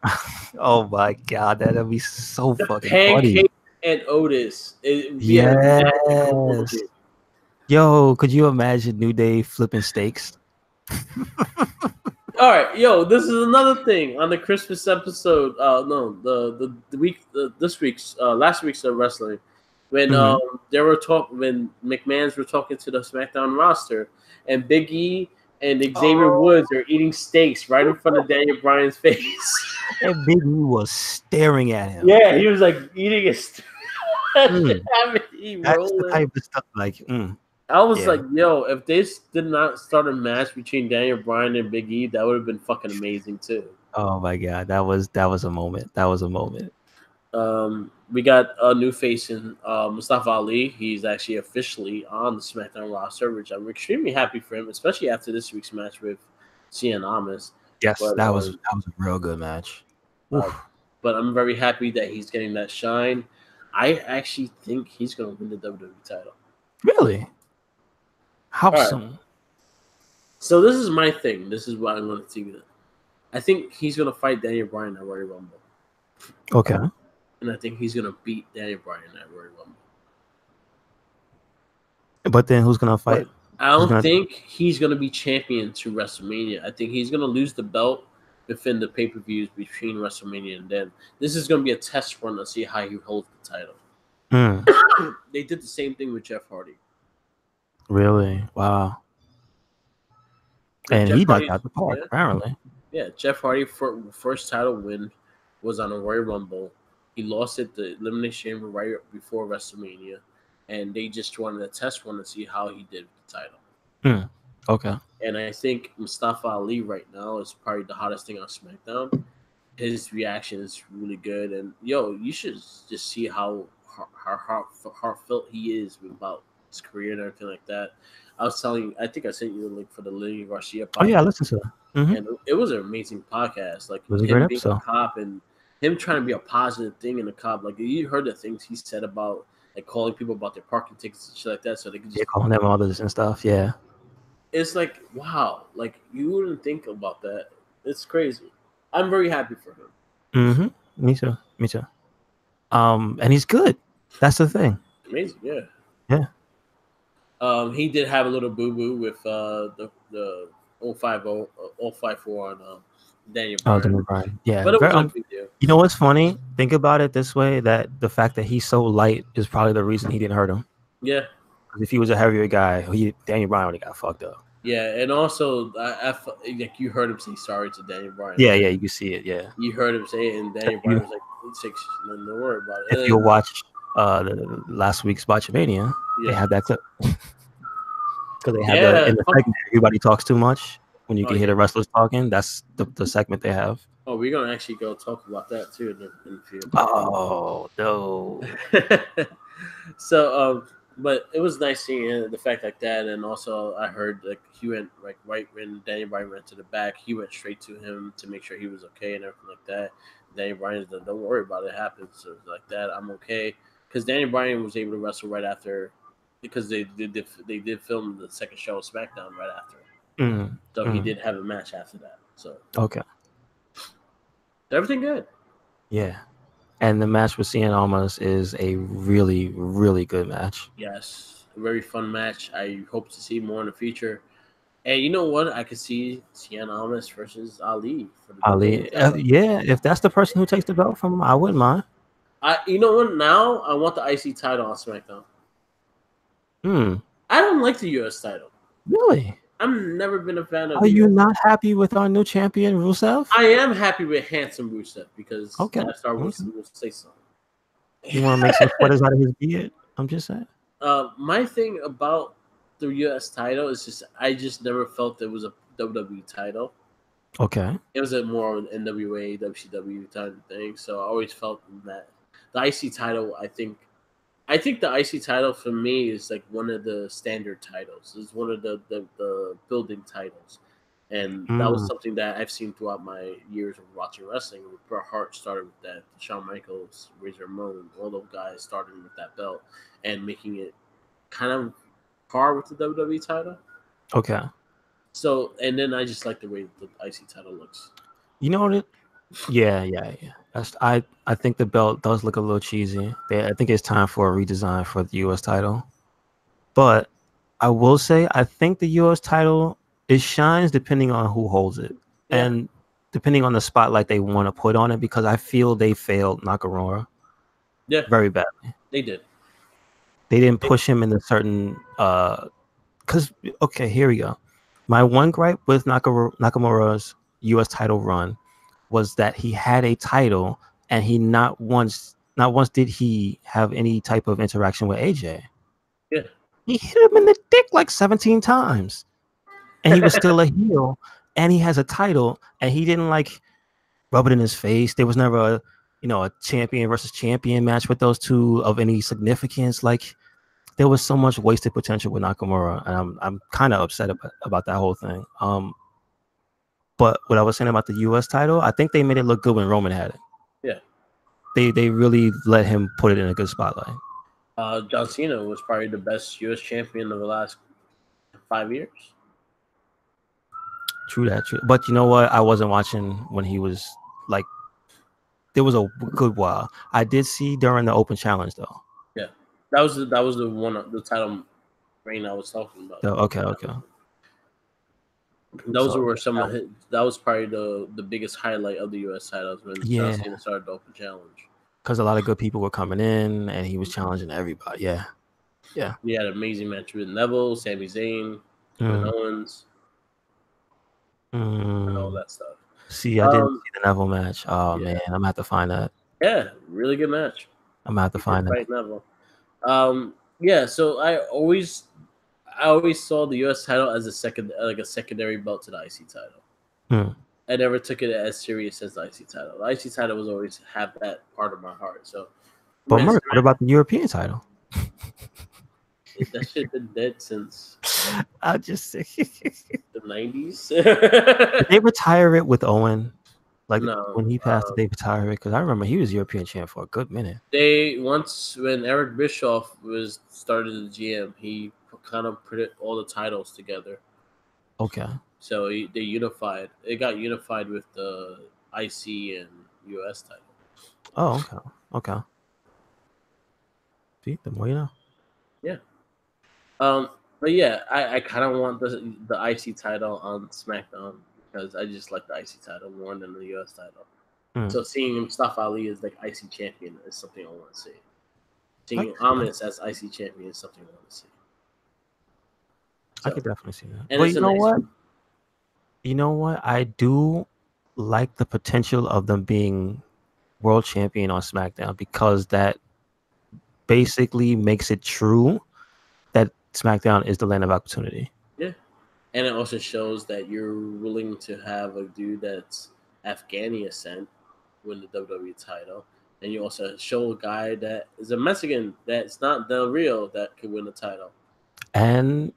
Oh my God, that'd be so fucking Pancake funny. and Otis. Yes. Yo, could you imagine New Day flipping steaks? All right, this is another thing on the Christmas episode. Last week's wrestling, when when McMahon's were talking to the SmackDown roster, and Big E and Xavier Woods are eating steaks right in front of Daniel Bryan's face, and Big E was staring at him. Yeah, he was like eating a steak. That's the type of stuff like. I was like, if they did not start a match between Daniel Bryan and Big E, that would have been fucking amazing too. Oh my God, that was a moment. We got a new face in Mustafa Ali. He's actually officially on the SmackDown roster, which I'm extremely happy for him, especially after this week's match with Cien Almas. Yes, that was a real good match. but I'm very happy that he's getting that shine. I actually think he's going to win the WWE title. Really? How All right. soon? So this is my thing. This is what I'm going to see. I think he's going to fight Daniel Bryan at Royal Rumble. Okay. And I think he's going to beat Daniel Bryan at Royal Rumble. But then who's going to fight? I don't think he's going to be champion to WrestleMania. I think he's going to lose the belt within the pay-per-views between WrestleMania and then. This is going to be a test run to see how he holds the title. They did the same thing with Jeff Hardy. Really? Wow. And he knocked out the park, apparently. Yeah, Jeff Hardy first title win was on a Royal Rumble. He lost it the Elimination Chamber right before WrestleMania, and they just wanted a test run to see how he did with the title. Okay. And I think Mustafa Ali right now is probably the hottest thing on SmackDown. His reaction is really good, and you should just see how heartfelt he is about his career and everything like that. I think I sent you the link for the Lily Garcia podcast. Oh yeah, I listened to it. And it was an amazing podcast. Like, it was a great episode. Being a cop and him trying to be a positive thing in the cop. Like, you heard the things he said about like calling people about their parking tickets and shit like that, so they could just calling them others and stuff. Yeah, it's like, wow, like you wouldn't think about that. It's crazy. I'm very happy for him. Me too. And he's good. That's the thing. Amazing. Yeah. He did have a little boo boo with the 054 on Daniel Bryan. Daniel Bryan. Yeah. But it was a big deal. You know what's funny? Think about it this way: that the fact that he's so light is probably the reason he didn't hurt him. Yeah. Because if he was a heavier guy, Daniel Bryan would have got fucked up. Yeah, and also, like you heard him say sorry to Daniel Bryan. Yeah, you can see it. Yeah, you heard him say it, and Daniel Bryan was like, "Don't worry about it." If you watch the last week's Botchamania, they had that clip because they have in the segment, everybody talks too much. When you can hear the wrestlers talking, that's the segment they have. Oh, we're gonna actually go talk about that too in a few. Oh no! So, but it was nice seeing the fact like that, and also I heard like he went like right when Daniel Bryan went to the back, he went straight to him to make sure he was okay and everything like that. Daniel Bryan's like, "Don't worry about it, it happens." So like that, I'm okay, because Daniel Bryan was able to wrestle right after, because they did film the second show of SmackDown right after. So he did have a match after that. So okay, everything good. Yeah. And the match with Cien Almas is a really, really good match. Yes, a very fun match. I hope to see more in the future. And you know what? I could see Cien Almas versus Ali. Yeah, if that's the person who takes the belt from him, I wouldn't mind. You know what? Now I want the IC title on SmackDown. I don't like the US title. Really? I've never been a fan of. Are you not happy with our new champion, Rusev? I am happy with handsome Rusev because Star Wars will say so. You want to make some sweaters out of his beard? I'm just saying. My thing about the US title is just I just never felt it was a WWE title. Okay. It was a more of an NWA, WCW type of thing. So I always felt that the IC title, I think the IC title for me is like one of the standard titles. It's one of the building titles. And that was something that I've seen throughout my years of watching wrestling. Bret Hart started with that. Shawn Michaels, Razor Ramon, all those guys started with that belt and making it kind of par with the WWE title. Okay. So, and then I just like the way the IC title looks. You know what? Yeah. I think the belt does look a little cheesy. I think it's time for a redesign for the US title. But I will say I think the US title, it shines depending on who holds it and depending on the spotlight they want to put on it, because I feel they failed Nakamura very badly. They did. They didn't push him in a certain okay, here we go. My one gripe with Nakamura's US title run was that he had a title and he not once did he have any type of interaction with AJ. Yeah. He hit him in the dick like 17 times. And he was still a heel, and he has a title, and he didn't like rub it in his face. There was never a champion versus champion match with those two of any significance. Like, there was so much wasted potential with Nakamura, and I'm kind of upset about that whole thing. But what I was saying about the US title, I think they made it look good when Roman had it. Yeah. they really let him put it in a good spotlight. John Cena was probably the best U.S. champion of the last 5 years. True that. True. But you know what? I wasn't watching when he was like. There was a good while. I did see during the Open Challenge though. Yeah, that was the one the title reign I was talking about. Okay. Those were some of his, that was probably the biggest highlight of the U.S. titles when John Cena started the Open Challenge. Because a lot of good people were coming in, and he was challenging everybody. Yeah. He had an amazing match with Neville, Sami Zayn, Kevin Owens, and all that stuff. See, I didn't see the Neville match. Oh man, I'm gonna have to find that. Yeah, really good match. I'm gonna have to find that. Neville. Yeah, so I always saw the U.S. title as a secondary belt to the IC title. I never took it as serious as the IC title. The IC title was always have that part of my heart. So, but Mark, what about the European title? That shit been dead since I'll just say the 90s. Did they retire it with Owen? Like no, when he passed, did they retire it? Because I remember he was European champ for a good minute. They when Eric Bischoff started the GM, he kind of put all the titles together. Okay. So they unified. It got unified with the IC and US title. Oh, okay. See, the more you know. Yeah. But yeah, I kind of want the IC title on SmackDown because I just like the IC title more than the US title. So seeing Mustafa Ali as like IC champion is something I want to see. Seeing Omnis as IC champion is something I want to see. So, I could definitely see that. But you know what? You know what? I do like the potential of them being world champion on SmackDown because that basically makes it true that SmackDown is the land of opportunity. Yeah. And it also shows that you're willing to have a dude that's Afghani ascent win the WWE title. And you also show a guy that is a Mexican that's not the real that could win the title. And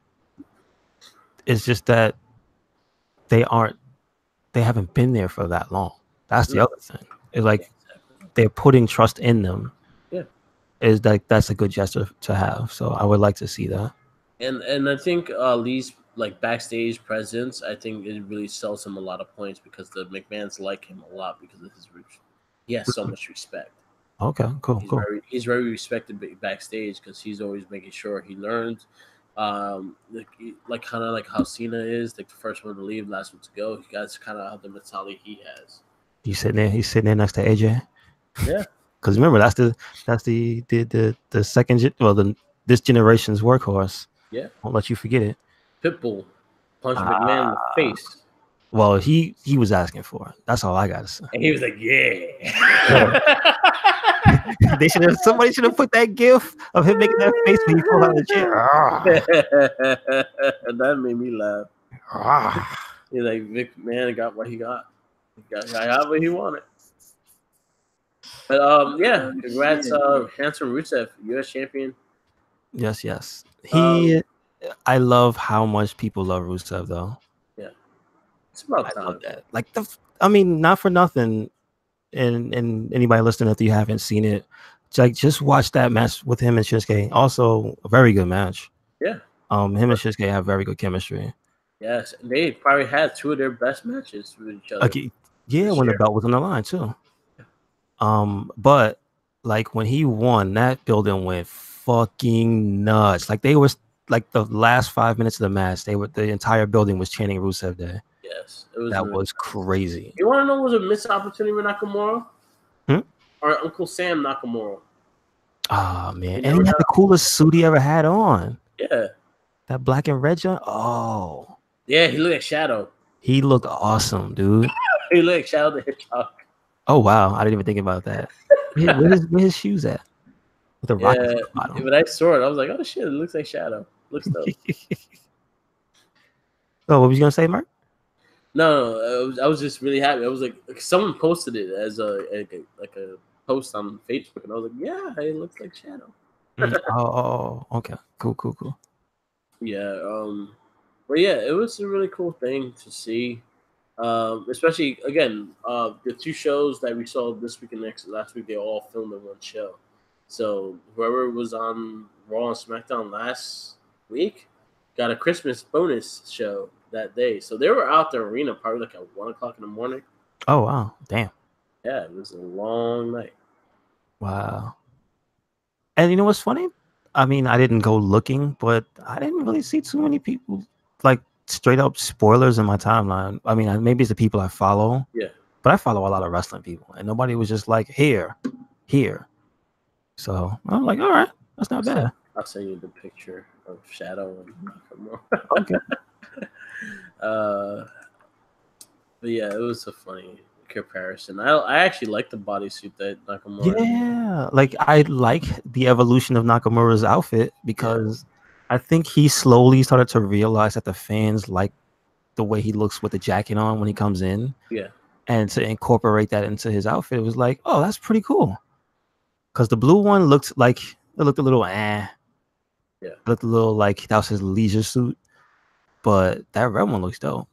it's just that they haven't been there for that long. That's the other thing. It's like they're putting trust in them. Yeah. Is like that's a good gesture to have. So I would like to see that. And I think Lee's like backstage presence, I think it really sells him a lot of points because the McMahons like him a lot because of his he has so much respect. Okay, cool. He's very respected backstage because he's always making sure he learns. Like kind of like how Cena is, like the first one to leave, last one to go. That's kind of the mentality he has. He's sitting there next to AJ. Yeah, because remember that's the second this generation's workhorse. Yeah, won't let you forget it. Pitbull punched McMahon in the face. Well, he was asking for it. That's all I gotta say. And he was like, "Yeah." Somebody should have put that gif of him making that face when he pulled out of the chair. That made me laugh. He's like, McMahon got what he got. He got what he wanted. But yeah, congrats, Handsome Rusev, U.S. champion. Yes. I love how much people love Rusev, though. Yeah, it's about time. I love that. Like not for nothing. And anybody listening, if you haven't seen it, just watch that match with him and Shinsuke. Also, a very good match. Yeah. Him and Shinsuke have very good chemistry. Yes, they probably had two of their best matches with each other. When the belt was on the line too. But like when he won, that building went fucking nuts. Like they were like the last 5 minutes of the match, the entire building was chanting Rusev Day. Yes, it was. That was crazy. You want to know what was a missed opportunity with Nakamura? Or Uncle Sam Nakamura? Oh man, and he had the coolest suit he ever had on. Yeah, that black and red John. Oh, yeah, he looked like Shadow. He looked awesome, dude. He looked like Shadow the Hedgehog. Oh wow, I didn't even think about that. Where his shoes at? With the rockets on the bottom. When I saw it, I was like, "Oh shit, it looks like Shadow. Looks dope." Oh, what was you gonna say, Mark? No, I was just really happy. I was like someone posted it as a post on Facebook, and I was like, "Yeah, it looks like Shadow." Okay, cool. Yeah, but yeah, it was a really cool thing to see. Especially again, the two shows that we saw this week and last week, they all filmed in one show. So whoever was on Raw and SmackDown last week got a Christmas bonus show that day. So they were out the arena probably like at 1 o'clock in the morning. Oh wow, damn. Yeah, it was a long night. Wow. And you know what's funny? I mean, I didn't go looking, but I didn't really see too many people like straight up spoilers in my timeline. I mean, maybe it's the people I follow. Yeah. But I follow a lot of wrestling people, and nobody was just like here. So I'm like, all right, that's not bad. I'll send you the picture of Shadow and Nakamura. Okay. But yeah, it was a funny comparison. I actually like the bodysuit that Nakamura. Yeah, like I like the evolution of Nakamura's outfit because I think he slowly started to realize that the fans like the way he looks with the jacket on when he comes in. Yeah. And to incorporate that into his outfit, it was like, oh, that's pretty cool. Because the blue one looked a little Yeah. It looked a little like that was his leisure suit. But that red one looks dope.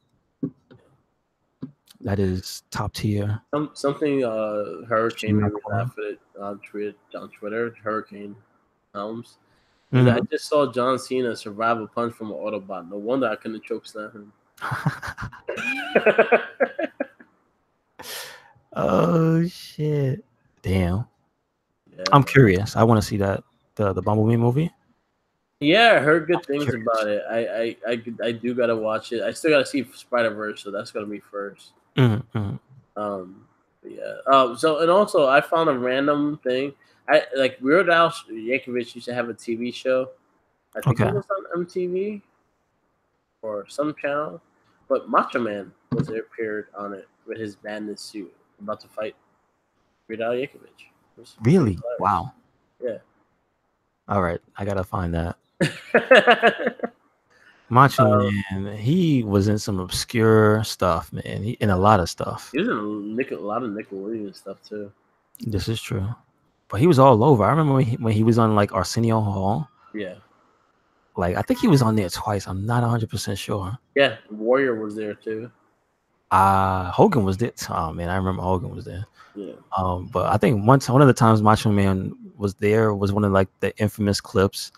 That is top tier. Something Hurricane made me laugh at it on Twitter. Hurricane Helms. I just saw John Cena survive a punch from an Autobot. No wonder I couldn't chokeslam him. Oh shit! Damn. Yeah. I'm curious. I want to see that the Bumblebee movie. Yeah, I heard good things about it. I do gotta watch it. I still gotta see Spider-Verse, so that's gonna be first. Mm-hmm. Yeah. So and also I found a random thing. I like Weird Al Yankovic used to have a TV show. I think it was on MTV or some channel, but Macho Man appeared on it with his bandit suit, about to fight Weird Al Yankovic. Really? Wow. Yeah. All right, I gotta find that. Macho Man, he was in some obscure stuff, man. In a lot of stuff. He was in a lot of Nickelodeon stuff too. This is true, but he was all over. I remember when he was on like Arsenio Hall. Yeah. Like I think he was on there twice. I'm not 100% sure. Yeah, Warrior was there too. Hogan was there. Oh man, I remember Hogan was there. Yeah. But I think one of the times Macho Man was there was one of like the infamous clips.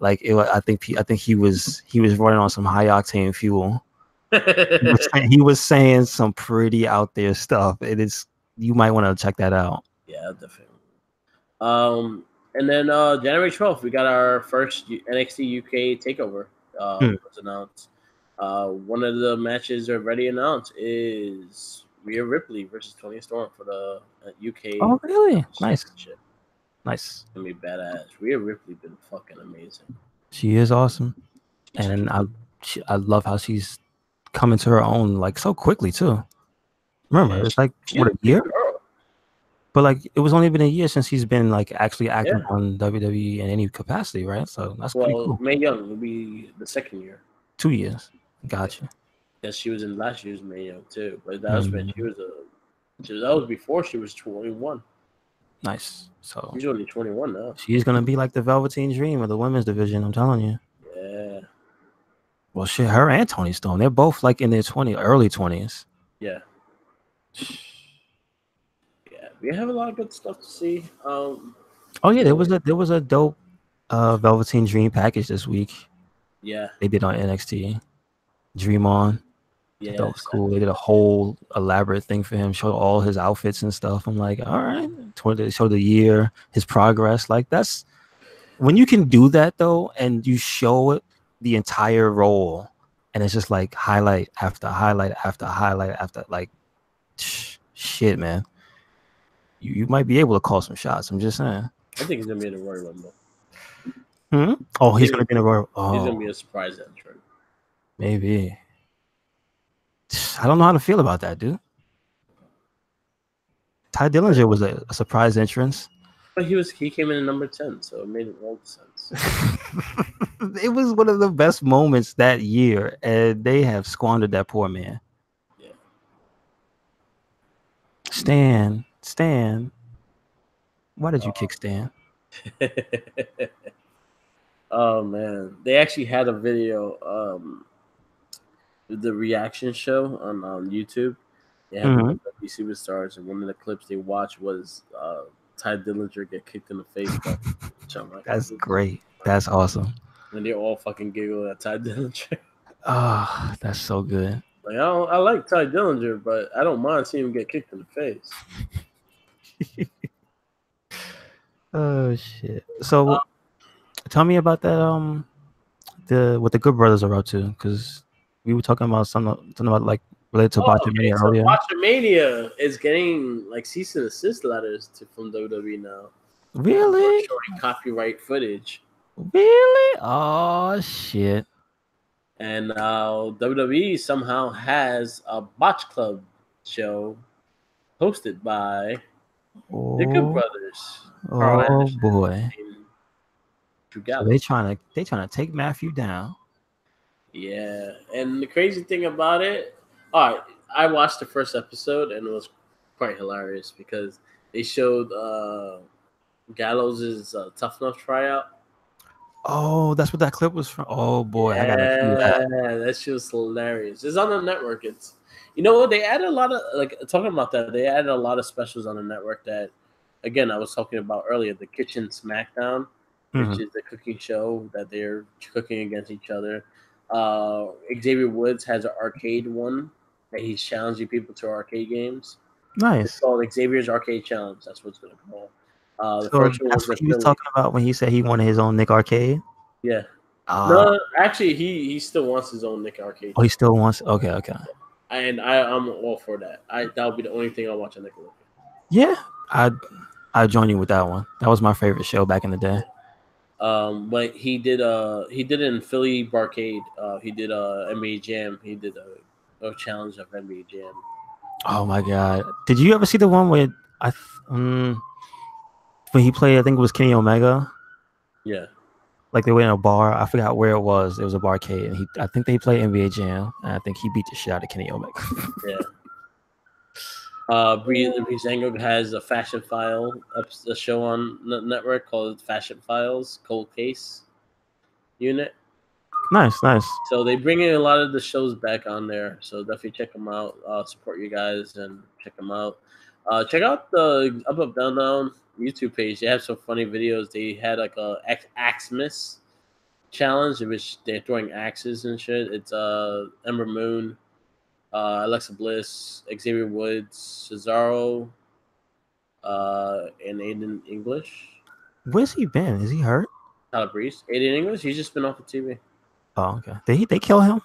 Like I think he was running on some high octane fuel. He was saying some pretty out there stuff. You might want to check that out. Yeah, definitely. And then January 12th, we got our first NXT UK takeover. Was announced. One of the matches already announced is Rhea Ripley versus Toni Storm for the UK. Oh, really? Nice. Nice. It's gonna be badass. Rhea Ripley been fucking amazing. She is awesome, and I love how she's coming to her own like so quickly too. Remember, it's like what, a year? But like it was only been a year since he's been like actually active on WWE in any capacity, right? So that's pretty cool. Mae Young will be the second year. 2 years. Gotcha. Yeah, she was in last year's Mae Young too, but that was when that was before she was 21. Nice. So she's only 21 now. She's gonna be like the Velveteen Dream of the women's division. I'm telling you. Yeah. Well, shit, her and Toni Storm, they're both like in their early 20s. Yeah. Yeah, we have a lot of good stuff to see. Oh yeah, there was a dope Velveteen Dream package this week. Yeah. They did on NXT. Dream On. Yeah, that was cool. They did a whole elaborate thing for him, showed all his outfits and stuff. I'm like, all right, show the year, his progress. Like that's when you can do that though, and you show it the entire role, and it's just like highlight after highlight after highlight after like shit, man. You might be able to call some shots. I'm just saying. I think he's gonna be in the Royal Rumble. Oh, he's gonna be in the Royal. Oh, he's gonna be a surprise entrant. Maybe. I don't know how to feel about that, dude. Ty Dillinger was a surprise entrance. But he came in at number 10, so it made all sense. It was one of the best moments that year, and they have squandered that poor man. Yeah. Stan. Why did you kick Stan? Oh man, they actually had a video. the reaction show on YouTube. They had the WWE superstars, and one of the clips they watched was Ty Dillinger get kicked in the face by Shawn That's Michaels. great. That's awesome. And they all fucking giggle at Ty Dillinger. Oh, that's so good. Like I like Ty Dillinger, but I don't mind seeing him get kicked in the face. Oh shit. So tell me about that what the Good Brothers are up to, because we were talking about something about like related to Botchamania earlier. Botchamania is getting like cease and desist letters from WWE now. Really? Showing copyright footage. Really? Oh shit. And WWE somehow has a Botch Club show hosted by the Good Brothers. Oh boy. So they trying to take Matthew down. Yeah, and the crazy thing about it, all right, I watched the first episode and it was quite hilarious because they showed Gallows' Tough Enough tryout. Oh, that's what that clip was from. Oh boy, yeah, I gotta see that. That shit was hilarious. It's on the network. It's, you know what, they added a lot of, like, talking about that, they added a lot of specials on the network that, again, I was talking about earlier, the Kitchen Smackdown, which is the cooking show that they're cooking against each other. Xavier Woods has an arcade one that he's challenging people to arcade games. Nice. It's called Xavier's Arcade Challenge. That's what it's going to call. The first one was what he was talking about when he said he wanted his own Nick Arcade. Yeah. No, actually, he still wants his own Nick Arcade. Oh, he still wants. Okay. And I'm all for that. That would be the only thing I watch on Nickelodeon. Yeah, I'd join you with that one. That was my favorite show back in the day. But he did it in Philly Barcade. He did NBA Jam. He did a challenge of NBA Jam. Oh my god! Did you ever see the one where when he played? I think it was Kenny Omega. Yeah. Like they were in a bar. I forgot where it was. It was a barcade, and I think they played NBA Jam, and I think he beat the shit out of Kenny Omega. Yeah. Breezango has a Fashion File, a show on the network called Fashion Files Cold Case Unit. Nice. So they bring in a lot of the shows back on there. So definitely check them out. Support you guys and check them out. Check out the Up Down Down YouTube page. They have some funny videos. They had like a xmas challenge in which they're throwing axes and shit. It's Ember Moon, Alexa Bliss, Xavier Woods, Cesaro, and Aiden English. Where's he been? Is he hurt? Tyler Breeze. Aiden English, he's just been off the TV. Oh, okay. Did they kill him?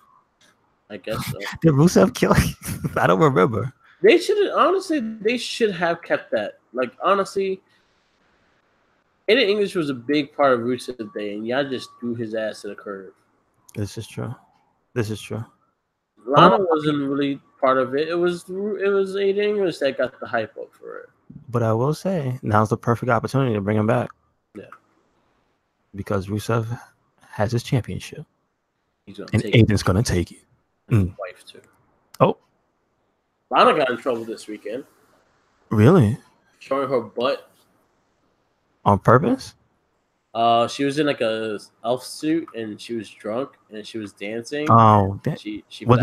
I guess so. Did Rusev kill him? I don't remember. They should have kept that. Like, honestly, Aiden English was a big part of Rusev Day, and y'all just threw his ass to the curb. This is true. Lana wasn't really part of it. It was Aiden English that got the hype up for it. But I will say, now's the perfect opportunity to bring him back. Yeah. Because Rusev has his championship. And Aiden's going to take it. And his wife, too. Oh. Lana got in trouble this weekend. Really? Showing her butt. On purpose? She was in like a elf suit and she was drunk and she was dancing. Oh, she was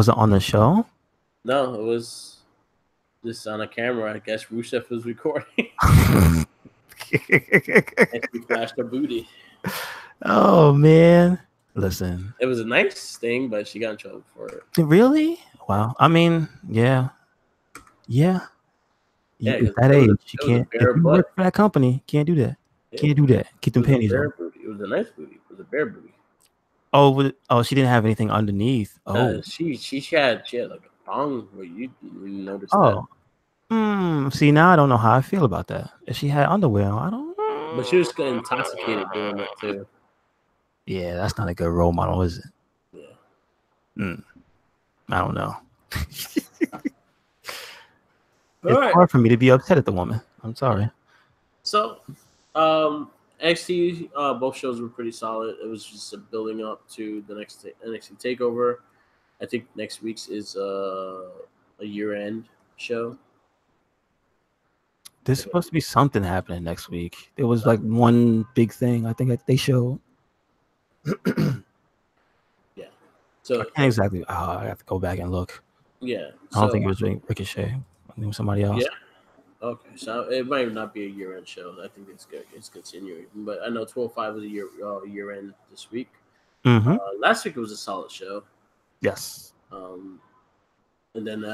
it on the show? No, it was just on a camera. I guess Rusev was recording. And she flashed her booty. Oh man. Listen. It was a nice thing, but she got in trouble for it. Really? Wow. I mean, yeah. At that age, you can't. If you work for that company, can't do that. Yeah. Can't do that. Keep them panties on. It was a nice booty. It was a bear booty. Oh, she didn't have anything underneath. Oh, she had like a thong where you didn't notice that. See, now I don't know how I feel about that. If she had underwear, I don't. But she was intoxicated doing that too. Yeah, that's not a good role model, is it? Yeah. I don't know. It's hard for me to be upset at the woman. I'm sorry. So, NXT, both shows were pretty solid. It was just a building up to the next NXT Takeover. I think next week's is a year-end show. There's supposed to be something happening next week. There was like one big thing I think they showed. Yeah. So I can't exactly. I have to go back and look. yeah. I don't So think it was Ricochet. I think it was somebody else. yeah. Okay, so it might not be a year-end show. I think it's good. It's continuing, but I know 12-5 was a year-end this week. Mm-hmm. Last week it was a solid show. Yes. Um, and then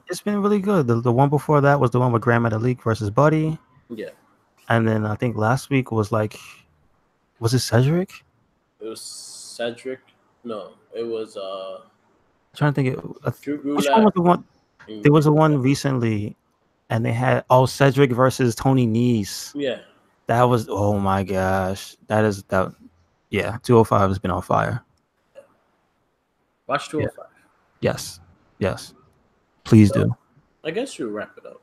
It's been really good. The one before that was the one with Grand Metalik versus Buddy. yeah, And then I think last week was was it Cedric? it was Cedric. No, it was I'm trying to think. Drew Which one Gulak. was the one? There was a one recently, and they had Cedric versus Tony Nese. Yeah, That was, oh my gosh, that. Yeah, 205 has been on fire. watch Yeah. 205. Yes. Yes. Please So, do. I guess we'll wrap it up.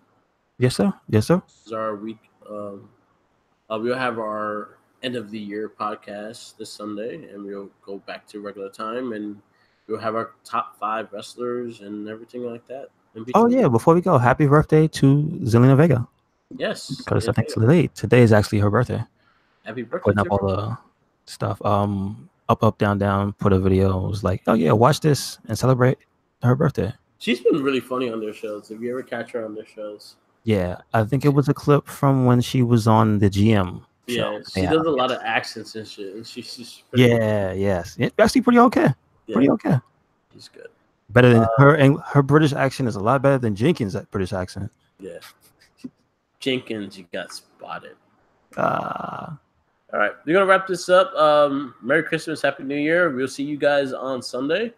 Yes, sir. Yes, sir. This is our week. We'll have our end of the year podcast this Sunday, and we'll go back to regular time, and we'll have our top 5 wrestlers and everything like that. Oh yeah, before we go, happy birthday to Zelina Vega. Yes, because I think today is actually her birthday. Happy birthday! Putting up all the stuff. Up, down, down. Put a video. It was like, oh yeah, watch this and celebrate her birthday. She's been really funny on their shows. If you ever catch her on their shows. Yeah, I think it was a clip from when she was on the GM show. Yeah, she does a lot of accents and shit. And she's pretty yes, actually pretty okay. Yeah. Pretty okay. She's good. Better than her, and her British accent is a lot better than Jenkins' British accent. Yeah, Jenkins, you got spotted. All right, we're gonna wrap this up. Merry Christmas, Happy New Year. We'll see you guys on Sunday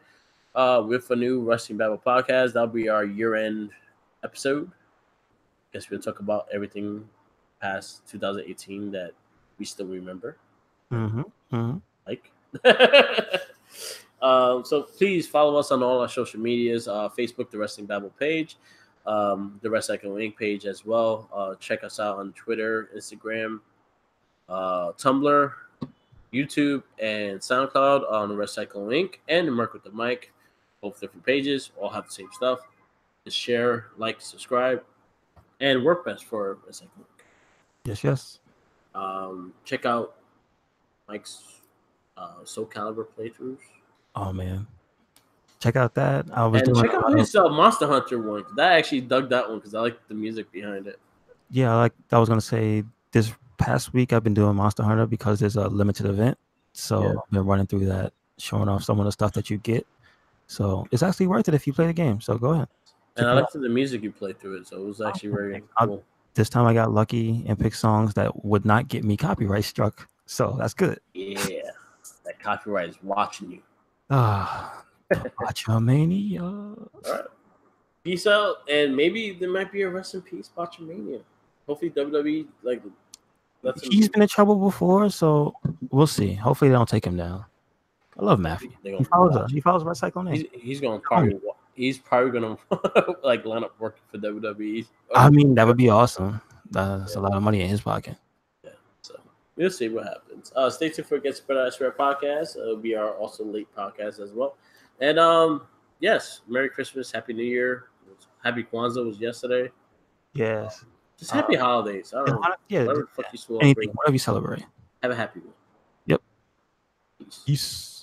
with a new Wrestling Babble podcast. That'll be our year-end episode. Guess we'll talk about everything past 2018 that we still remember. Like. So please follow us on all our social medias. Facebook, the Wrestling Babble page, the Recycle Inc. page as well. Check us out on Twitter, Instagram, Tumblr, YouTube, and SoundCloud on the Recycle Inc. and the Merc with the Mic. Both different pages, all have the same stuff. Just share, like, subscribe, and WordPress for Recycle Inc. Yes. Check out Mike's Soul Calibur playthroughs. Oh man, check out that. Check out his Monster Hunter one. I actually dug that one because I like the music behind it. Yeah, I was gonna say this past week I've been doing Monster Hunter because there's a limited event, so I've been running through that, showing off some of the stuff that you get. So it's actually worth it if you play the game. So go ahead. And I liked the music you played through it, so it was actually very cool. This time I got lucky and picked songs that would not get me copyright struck, so that's good. Yeah, that copyright is watching you. Botchamania. All right. Peace out, and maybe there might be a rest in peace Botchamania. Hopefully WWE he's been in trouble before, so we'll see. Hopefully they don't take him down. I love Matthew. He follows Recycle Inc. He's probably gonna like line up working for WWE. I mean, that would be awesome. That's a lot of money in his pocket. Yeah, so we'll see what happens. Stay tuned for Get Spread Out Spread podcast. It'll be our also late podcast as well. And yes, Merry Christmas, Happy New Year, Happy Kwanzaa was yesterday. Yes, just happy holidays. I don't know. Yeah, whatever the fuck you anything, whatever you celebrate. Have a happy one. Yep. Peace.